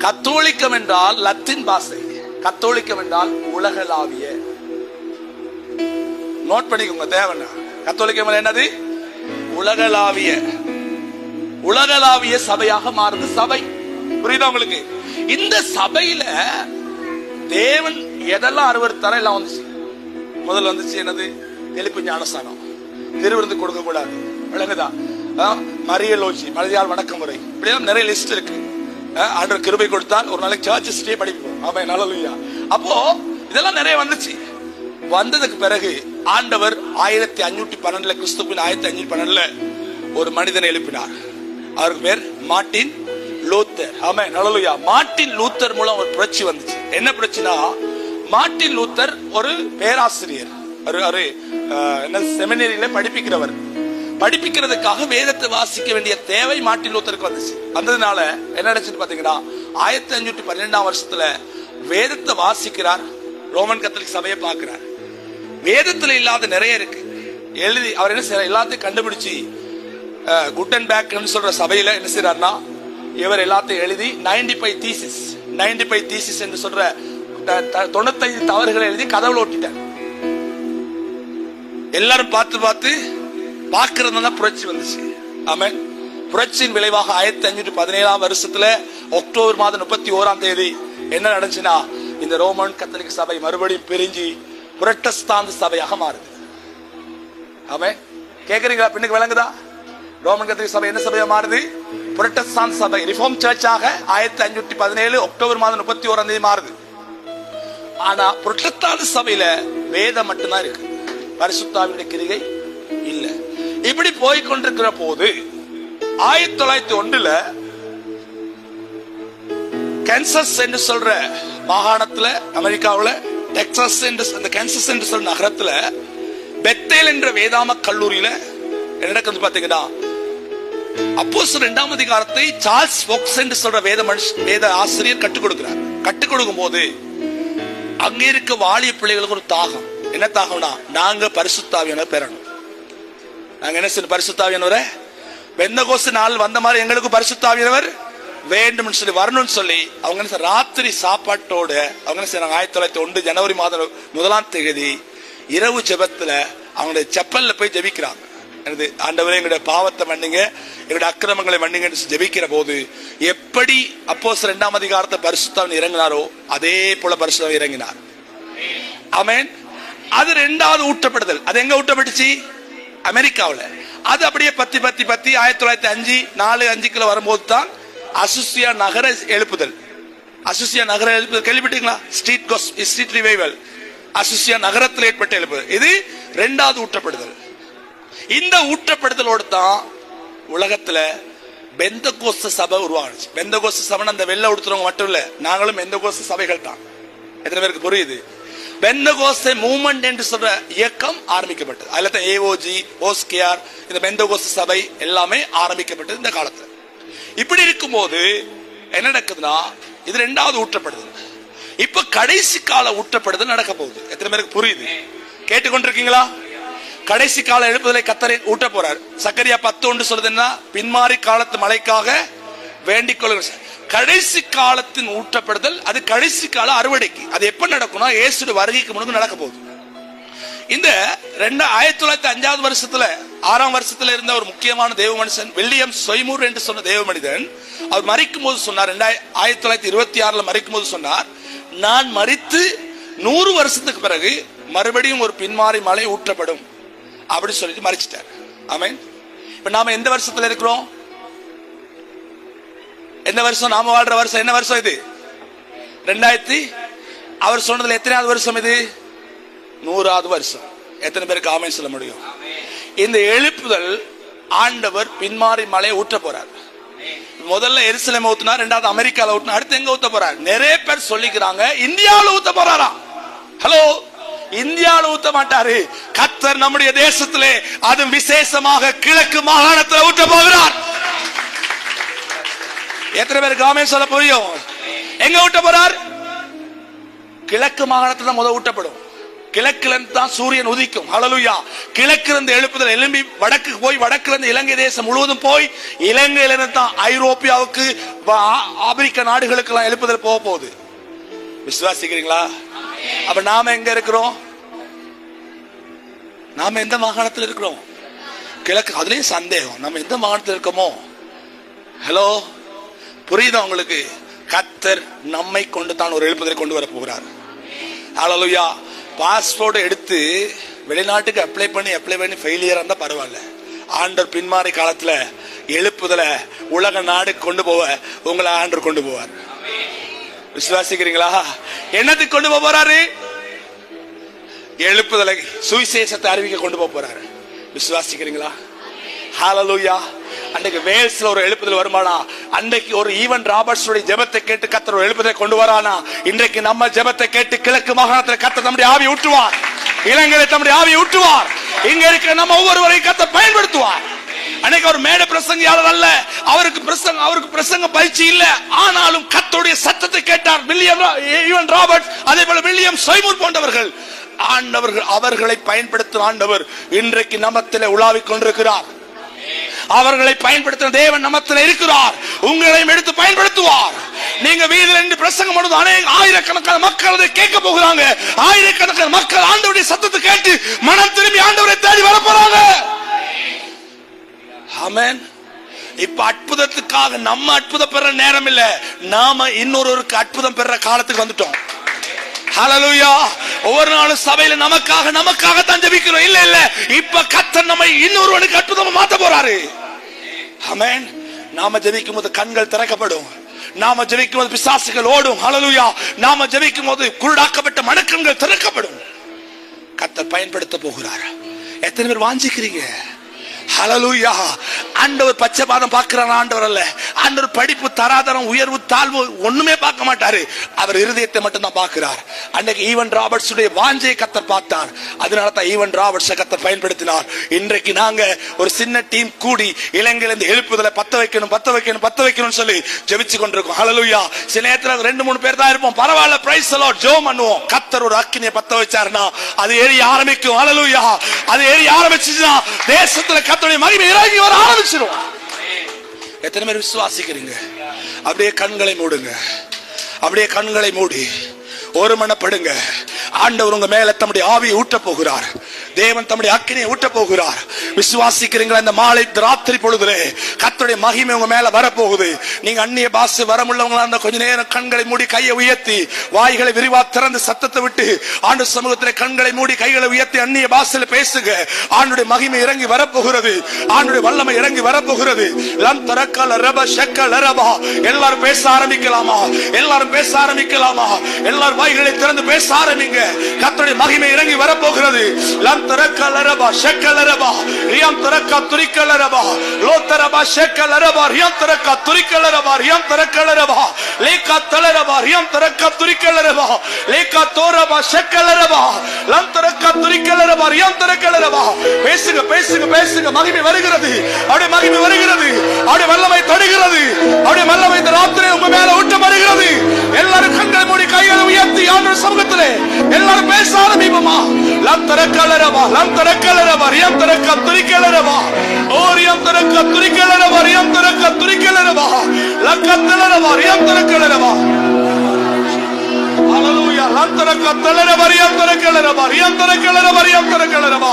கத்தோலிக்கம் என்றால் லத்தீன் பாஷை. கத்தோலிக்கம் என்றால் உலகளாவிய. நோட் பண்ணிக்கோங்க தேவனா. கத்தோலிக்கம் என்னது? உலகளாவிய. உலகளாவிய சபையாக மாறுது சபை. புரியுதா உங்களுக்கு? இந்த சபையில தேவன் எதெல்லாம் அருவருத்தாரோ எல்லாம் வந்துச்சு. முதல்ல வந்துச்சு என்னது? எழுப்பு ஞானஸ்தானம், திருவிருந்து கொடுக்க கூடாது, விளங்குதா? மரியலோஜி, மலையாள வணக்க முறை, இப்படியெல்லாம் நிறைய லிஸ்ட் இருக்கு. ஆண்டவர் கிருபை கொடுத்தால் ஒரு நாளைக்கு சர்ச் ஹிஸ்டரியே படிப்போம். ஆமென், ஹல்லேலூயா. அப்போ இதெல்லாம் நிறைய வந்துச்சு. வந்ததுக்கு பிறகு ஆண்டவர் 1512 கிறிஸ்துவின் 1512 ஒரு மனிதனை எழுப்பினார். அவருக்கு பேர் மார்ட்டின் லூத்தர். ஆமென், ஹல்லேலூயா. மார்ட்டின் லூத்தர் மூலம் ஒரு புரட்சி வந்துச்சு. என்ன புரட்சினா, மார்ட்டின் லூத்தர் ஒரு பேராசிரியர், செமினரியில படிப்பிக்கிறவர். படிப்பிக்கிறதுக்காக வேதத்தை வாசிக்க வேண்டிய தேவை மார்ட்டின் லூத்தருக்கு வந்துச்சு. வந்ததுனால என்ன நடந்துச்சு பாத்தீங்கன்னா, 1512 வருஷத்துல வேதத்தை வாசிக்கிறார். ரோமன் கத்தோலிக் சபையை பார்க்கிறார். வேதத்துல இல்லாத நிறைய இருக்கு எழுதி. அவர் என்ன செய்யறார்? எல்லாத்தையும் கண்டுபிடிச்சு குட்டன்பேக் சொல்ற சபையில என்ன செய்யறாருன்னா, இவர் எல்லாத்தையும் எழுதி 95 தீசிஸ் என்று சொல்ற 95 தவறுகளை எழுதி கதவுல ஒட்டிட்டார். எல்லாரும் பார்த்து பார்த்து பார்க்கறதுனால புரட்சி வந்துச்சு. ஆமென். புரட்சியின் விளைவாக 1517 வருஷத்துல அக்டோபர் மாதம் 31 என்ன நடந்துச்சுன்னா, இந்த ரோமன் கத்தோலிக் சபை மறுபடியும் பிரிஞ்சு புரட்டஸ்தாந்து சபையாக மாறுது. ஆமென். கேக்குறீங்களா? பின்னுக்கு விளங்குதா? ரோமன் கத்தோலிக் சபை என்ன சபையா மாறுது? புரட்டஸ்தாந்து சபை, ரிஃபார்ம் சர்ச்சாக 1517 அக்டோபர் மாதம் 31 மாறுது. ஆனா புரட்டஸ்தாந்து சபையில வேதம் மட்டும்தான் இருக்கு, பரிசுத்தாவினுடைய கிரியை இல்ல. இப்படி போய்கொண்டிருக்கிற போது 1901 கான்சஸ் என்று சொல்ற மாகாணத்துல, அமெரிக்காவுல டெக்சாஸ் என்று அந்த கான்சஸ் என்று சொல்ற நகரத்துல பெத்தேல் என்ற வேதாம கல்லூரியில என்ன நடக்குது பாத்தீங்கன்னா, அப்போஸ்தலர் 2ஆம் அதிகாரத்தை சார்ல்ஸ் ஃபோக்ஸ் என்று சொல்ற வேத ஆசிரியர் கற்றுக் கொடுக்கிறார். கற்றுக் கொடுக்கும் போது அங்கே இருக்க வாலிய பிள்ளைகளுக்கு ஒரு தாகம். என்ன தாகம்னா, நாங்க பரிசுத்தாவியானவரை பெறணும். நாங்க என்ன செய்யணும்? பரிசுத்தாவியானவரை பெந்தகோஸ்து நாள் வந்த மாதிரி எங்களுக்கு பரிசுத்தாவியானவர் வேண்டும் சொல்லி வரணும்னு சொல்லி அவங்க ராத்திரி சாப்பாட்டோட அவங்க என்ன செய்யறாங்க? 1901 ஜனவரி மாதம் 1ஆம் தேதி இரவு ஜெபத்துல அவங்களுடைய செப்பல்ல போய் ஜெபிக்கிறாங்க. ஆண்டவரே எங்களுடைய பாவத்தை மன்னிங்க, எங்களுடைய அக்கிரமங்களை மன்னிங்க ஜெபிக்கிற போது எப்படி அப்போஸ்தலர் 2ஆம் அதிகாரத்தை பரிசுத்தாவின் இறங்கினாரோ அதே போல பரிசுத்தாவின் இறங்கினார். ஆமென். அது 2வது ஊட்டப்படுதல். அது எங்க ஊட்டப்பட்டுச்சு? அமெரிக்காவுல. அது அப்படியே பத்தி 1905 வரும்போது தான் அசுசியா நகர எழுப்புதல். அசுசியா நகர எழுப்புதல் கேள்விப்பட்டீங்களா? ஸ்ட்ரீட் ரிவைவல் அசுசியா நகரத்தில் ஏற்பட்ட எழுப்புதல். இது 2வது ஊட்டப்படுதல். இந்த ஊட்டப்படுதலோடு தான் உலகத்துல பெந்தகோஸ்து சபை உருவானுச்சு. பெந்தகோஸ்து சபை அந்த வெள்ளை உடுத்துறவங்க மட்டும் இல்ல, நாங்களும் பெந்தகோஸ்து சபைகள் தான். எத்தனை பேருக்கு புரியுது? பெந்தகோஸ்து மூவ்மெண்ட் என்று சொல்ற இயக்கம் ஆரம்பிக்கப்பட்டது. அதுல தான் ஏஓஜி, ஓஸ்கியார், இந்த பெந்தகோஸ்து சபை எல்லாமே ஆரம்பிக்கப்பட்டது இந்த காலத்துல. இப்படி இருக்கும்போது என்ன நடக்குதுன்னா, இது 2வது ஊட்டப்படுதல். இப்ப கடைசி கால ஊட்டப்படுதல் நடக்க போகுது. எத்தனை பேருக்கு புரியுது? கேட்டுக்கொண்டிருக்கீங்களா? கடைசி கால எழுப்புதலை கர்த்தர் ஊட்ட போறார். சக்கரியா 10:1 சொல்லுதுன்னா, பின்மாறி காலத்து மழைக்காக வேண்டிக் கொள்ளுங்கள். கடைசி காலத்தின் ஊட்டப்படுதல், அது கடைசி கால அறுவடைக்கு. அது எப்ப நடக்கும்னா, இயேசுவின் வருகைக்கு முன்பு நடக்க போகுது. இந்த 1905 வருஷத்துல 6ஆம் வருஷத்துல இருந்த ஒரு முக்கியமான தேவ மனுஷன் வில்லியம் சொய்மூர் என்று சொன்ன தேவ மனிதன், அவர் மரிக்கும் போது சொன்னார், 1926 மரிக்கும் போது சொன்னார், நான் மரித்து 100 வருஷத்துக்கு பிறகு மறுபடியும் ஒரு பின்மாறி மழை ஊற்றப்படும் அப்படி சொல்லிட்டு மரிச்சிட்டார். ஆமென். இப்ப நாம எந்த வருஷத்துல இருக்கிறோம்? எந்த வருஷம்? நாம வாழ்ற வருஷம் என்ன வருஷம் இது? 2000. அவர் சொன்னதுல எத்தனாவது வருஷம் இது? 100வது வருஷம். எத்தனை பேருக்கு ஆமென் சொல்ல முடியும்? இந்த எழுப்புதல் ஆண்டவர் பின்மாறி மழையை ஊற்ற போறார். முதல்ல எருசலேம் ஊத்தினார், 2வது அமெரிக்கால ஊத்தினார், அடுத்து எங்க ஊத்த போறார்? நிறைய பேர் சொல்லிக்கிறாங்க இந்தியாவில் ஊத்த போறாரா. ஹலோ, இந்தியாவில் ஊத்த மாட்டாரு. கர்த்தர் நம்முடைய தேசத்திலே, அது விசேஷமாக கிழக்கு மாகாணத்தில் ஊற்ற போகிறார். எத்தனை பேருக்கு ஆமென் சொல்ல புரியும்? எங்க ஊட்ட போறார்? கிழக்கு மாகாணத்தில் தான் முதல் ஊட்டப்படும். கிழக்கிலிருந்து தான் சூரியன் உதிக்கும். ஹல்லேலூயா. கிழக்கிலிருந்து எழுப்புதல் எழும்பி வடக்கு போய், வடக்கிலிருந்து இலங்கை தேசம் முழுவதும் போய், இலங்கையிலிருந்து தான் ஐரோப்பியாவுக்கு, ஆப்பிரிக்க நாடுகளுக்கு எல்லாம் எழுப்புதல் போக போகுது. விசுவாசிக்கிறீங்களா? அப்ப நாம எங்க இருக்கிறோம்? நாம எந்த மாகாணத்தில் இருக்கிறோம்? கிழக்கு. அதுலயும் சந்தேகம், நம்ம எந்த மாகாணத்தில் இருக்கோமோ? ஹலோ, புரியுதா உங்களுக்கு? கர்த்தர் நம்மை கொண்டு தான் ஒரு எழுப்புதலை கொண்டு வர போகிறார். ஹல்லேலூயா. பாஸ்போர்ட் எடுத்து வெளிநாட்டுக்கு அப்ளை பண்ணி ஃபெயிலியரா இருந்தா பரவாயில்ல. ஆண்டவர் பின்மாறி காலத்துல எழுப்புதலை உலக நாடு கொண்டு போவ உங்களை ஆண்டவர் கொண்டு போவார். விசுவாசிக்கிறீங்களா? என்னத்துக்கு கொண்டு போறாரு? எழுப்புதலை, சுவிசேஷத்தை அறிவிக்க கொண்டு போறாரு. விசுவாசிக்கிறீங்களா? ஹல்லேலூயா. அன்றைக்கு வேல்ஸ்ல ஒரு எழுப்புதல் வருமானா, அன்றைக்கு ஒரு ஈவன் ராபர்ட்ஸ் ஜெபத்தை கேட்டு கர்த்தர் ஒரு எழுப்புதலை கொண்டு வரானா, இன்றைக்கு நம்ம ஜெபத்தை கேட்டு கிழக்கு மாகாணத்தில் கர்த்தர் நம்முடைய ஆவியை ஊற்றுவார். இலங்கையில் நம்முடைய ஆவியை ஊற்றுவார். இங்க இருக்கிற நம்ம ஒவ்வொருவரையும் கர்த்தர் பயன்படுத்துவார். அன்னைக்கு அவர் மேடை பிரசங்கியாளர் அல்ல, அவருக்கு பிரசங்க பயிற்சி இல்ல. ஆனாலும் கர்த்தருடைய சத்தத்தை கேட்டார். ஈவன் ராபர்ட், அதே போல வில்லியம் சைமூர் போன்றவர்கள், அவர்களை பயன்படுத்தும் ஆண்டவர் இன்றைக்கு நமத்திலே உலாவிக் கொண்டிருக்கிறார். அவர்களை பயன்படுத்தின தேவன் நமத்திலே இருக்கிறார். உங்களையும் எடுத்து பயன்படுத்துவார். நீங்க வீதியில் நின்று பிரசங்கம் பண்ணுவது ஆயிரக்கணக்கான மக்கள் அதை கேட்க போகிறாங்க. ஆயிரக்கணக்கான மக்கள் ஆண்டவருடைய சத்தத்தை கேட்டு மனம் திரும்பி ஆண்டவரை தேடி வர போறாங்க. ஆமென். இப்ப அற்புதத்துக்காக நம்ம அற்புதம் பெற நேரம் இல்ல, நாம இன்னொருவருக்கு அற்புதம் பெற காலத்துக்கு வந்துட்டோம். ஹல்லேலூயா. ஒவ்வொரு நாளும் சபையில நமக்காக தான் ஜெபிக்கிறோம். இல்ல, இப்ப கர்த்தர் நம்மை இன்னொருவனுக்கு அற்புதமா மாத்த போறாரு. ஆமென். நாம ஜெபிக்கும் போது கண்கள் திறக்கப்படும். நாம ஜெபிக்கும் போது பிசாசுகள் ஓடும். ஹல்லேலூயா. நாம ஜெபிக்கும் போது குருடாக்கப்பட்ட மனக்கண்கள் திறக்கப்படும். கர்த்தர் பயன்படுத்த போகிறார். எத்தனை பேர் வாஞ்சிக்கிறீங்க? ஹல்லேலூயா. ஆண்டவர் பச்சைபாதம் பார்க்கிறார் ஆண்டவர் அல்ல. ஆண்டவர் படிப்பு, தராதரம், உயர்வு, தாழ்வு ஒண்ணுமே பார்க்க மாட்டாரு. அவர் இருதயத்தை மட்டும் தான் பார்க்கிறார். அன்னைக்கு ஈவன் ராபர்ட்ஸ் உடைய வாஞ்சையை கர்த்தர் பார்த்தார். அதனால தான் ஈவன் ராபர்ட்ஸ் கர்த்தர் பயன்படுத்தினார். இன்றைக்கு நாங்க ஒரு சின்ன டீம் கூடி இலங்கையில இருந்து எழுப்புதலை பத்த வைக்கணும் சொல்லி ஜெபிச்சு கொண்டிருக்கோம். ஹல்லேலூயா. சில நேரத்துல 2-3 பேர் தான் இருப்போம். பரவாயில்ல, பிரைஸ் தி லார்ட், ஜெபம் பண்ணுவோம். கர்த்தர் ஒரு அக்கினியை பத்த வச்சாருன்னா அது எரிய ஆரம்பிக்கும். ஹல்லேலூயா. அது எரிய ஆரம்பிச்சுச்சுன்னா தேசத்துல கர்த்தருடைய மகிமை இறங்கி வர ஆரம்பிச்சிடும். எத்தனை பேர் விசுவாசிக்கிறீங்க? அப்படியே கண்களை மூடுங்க. அப்படியே கண்களை மூடி ஒரு மனப்படுங்க. ஆண்டவர் உங்க மேல தம்முடைய ஆவியை ஊட்ட போகிறார். தேவன் தம்முடைய அக்கினியை ஊட்ட போகிறார். விசுவாசிக்கிறீங்களா? இந்த மாலை ராத்திரி பொழுதுலே கர்த்தருடைய மகிமை உங்க மேல வரப்போகுது. நீங்க அந்நிய பாஷை வரமுள்ளவங்களா இருந்தா கொஞ்ச நேரம் கண்களை மூடி கையை உயர்த்தி வாய்களை விரிவா திறந்து சத்தத்தை விட்டு ஆண்டு சமூகத்தில் கண்களை மூடி கைகளை உயர்த்தி அந்நிய பாஷையில பேசுங்க. ஆண்டுடைய மகிமை இறங்கி வரப்போகிறது. ஆண்டுடைய வல்லமை இறங்கி வரப்போகிறது. லம் தரக்கல ரப ஷக்கல ரபா. எல்லாரும் பேச ஆரம்பிக்கலாமா? எல்லாரும் வாய்களை திறந்து பேச ஆரம்பிங்க. கர்த்தருடைய மகிமை இறங்கி வரப்போகிறது. லம் தரக்கல ரபா ஷக்கல ரபா ரியம் தரக்க துரிக்கல ரபா லோ தரபா ஷக்கல ரபா ரியம் தரக்க துரிக்கல ரபா ரியம் தரக்கல ரபா லேகா தல ரபா ரியம் தரக்க துரிக்கல ரபா லேகா தோரபா ஷக்கல ரபா லம் தரக்க துரிக்கல ரபா ரியம் தரக்கல ரபா. பேசுங்க. மகிமை வருகிறது. அப்படியே மகிமை வருகிறது. அப்படியே வல்லமை தொடுகிறது. அப்படியே வல்லமை இந்த ராத்திரி உங்க மேல ஊட்ட வருகிறது. எல்லாரும் கண்களை மூடி கைகளை உயர்த்தி ஆண்டவர் சமூகத்திலே எல்லாரும் பேச ஆரம்பிப்போமா? லம் தரக்கல ரபா லம் தரக்கல ரபா ரியம் தரக்க துரிக்கல ரபா ஓ ரியம் தரக்க துரிக்கல ரபா ரியம் தரக்க துரிக்கல ரபா லக்கத்தல ரபா ரியம் தரக்கல ரபா. ஹல்லேலூயா. லம் தரக்க தல ரபா ரியம் தரக்கல ரபா ரியம் தரக்கல ரபா ரியம் தரக்கல ரபா.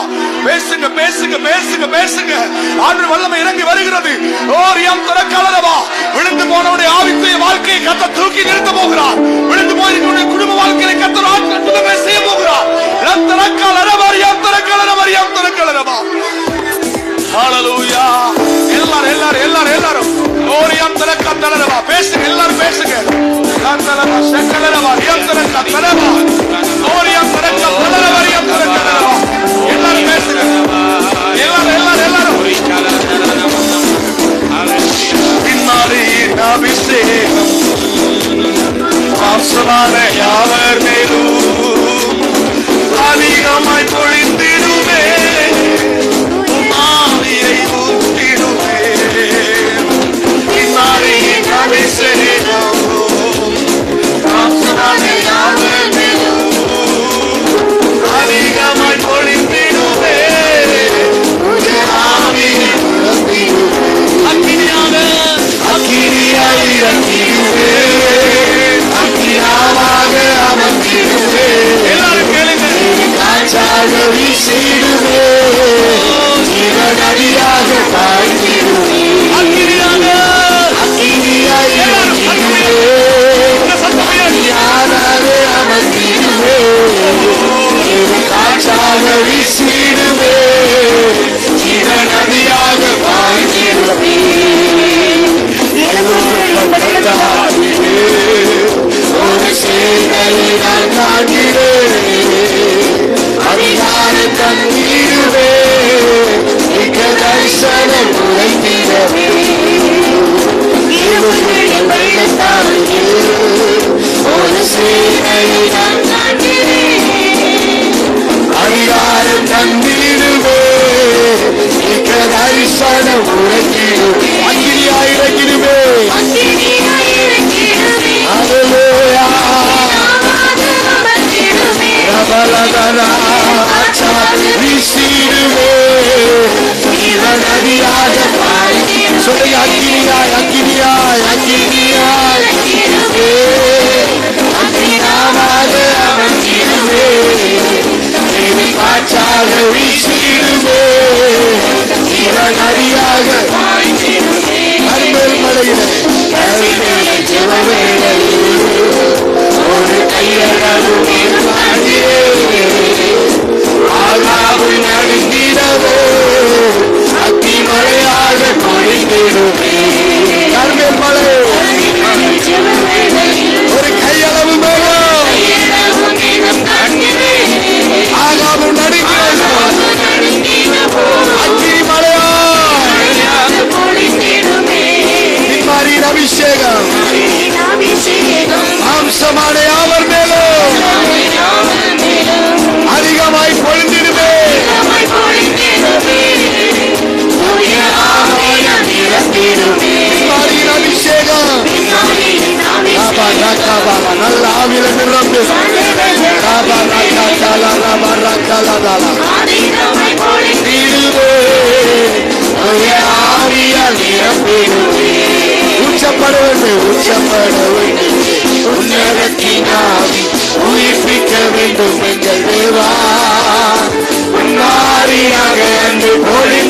பேசுங்க. ஆண்டவர் வல்லமை இறங்கி வருகிறது. ஓ ரியம் தரக்கல ரபா. விழுந்து போனவருடைய ஆவிக்குரிய வாழ்க்கையை கர்த்தர் தூக்கி நிறுத்த போகிறார். விழுந்து போயிருக்கிற குடும்ப வாழ்க்கையை கர்த்தர் அற்புதங்களை செய்ய போகிறார். லம் தரக்கல ரபா ரியம் தரக்கல ரபா ரியம் தரக்கல ரபா. ஹல்லேலூயா. எல்லாரும் ஓரியம் தரக்க தலரபா. பேசுங்க, எல்லாரும் பேசுங்க. தலரபா ஷக்கலரபா ரியம் தரக்க தலரபா ஓரியம் தரக்க தலரபா ரியம் தரக்க தலரபா. எல்லாரும் பேசுங்க. எல்லாரும் பின்மாரியின் அபிஷேகம் மாம்சமான யாவர் மேலும் அதிகமாய் பொழிந்திடும். தந்திடுவே மிக்க தரிசனம் உரைத்திடவே ஒரு சேனையை நான் அதிகாரம் தந்திடுவே மிக்க தரிசனம் உரைத்திடுவே அக்கினியாயிரக்கிடுவே சொல்லுங்க அக்கினியாய் அக்கினியாய் அக்கினியாய் அக்கினாமாக அமர்ந்திடுவே காற்றாக வீசிடுவே இவன் அடியாக கர்மேல் மலையிலே ஒரு கையளவு ஆளாவில் நடுங்கிடவே அத்தி மழையாக பொழிந்திடுவே கர்மேல் மலை ஒரு கையளவு மேலும் ஆகாமல் நடுங்கிறது அத்தி மழையா நிம்மாரின் அபிஷேகம் மாம்சமான யாவர் மேலும் அதிகமாய் பொழிந்திடுவே நிம்மாரின் அபிஷேகம் நல்ல ஆவில நிரம்பு உச்சப்பட வேண்டும் உச்சப்பட வேண்டும் உன்னதத்தினாவி உயிர்ப்பிக்க வேண்டும் எங்கள் தேவா உன்னாரியாக அன்று போலி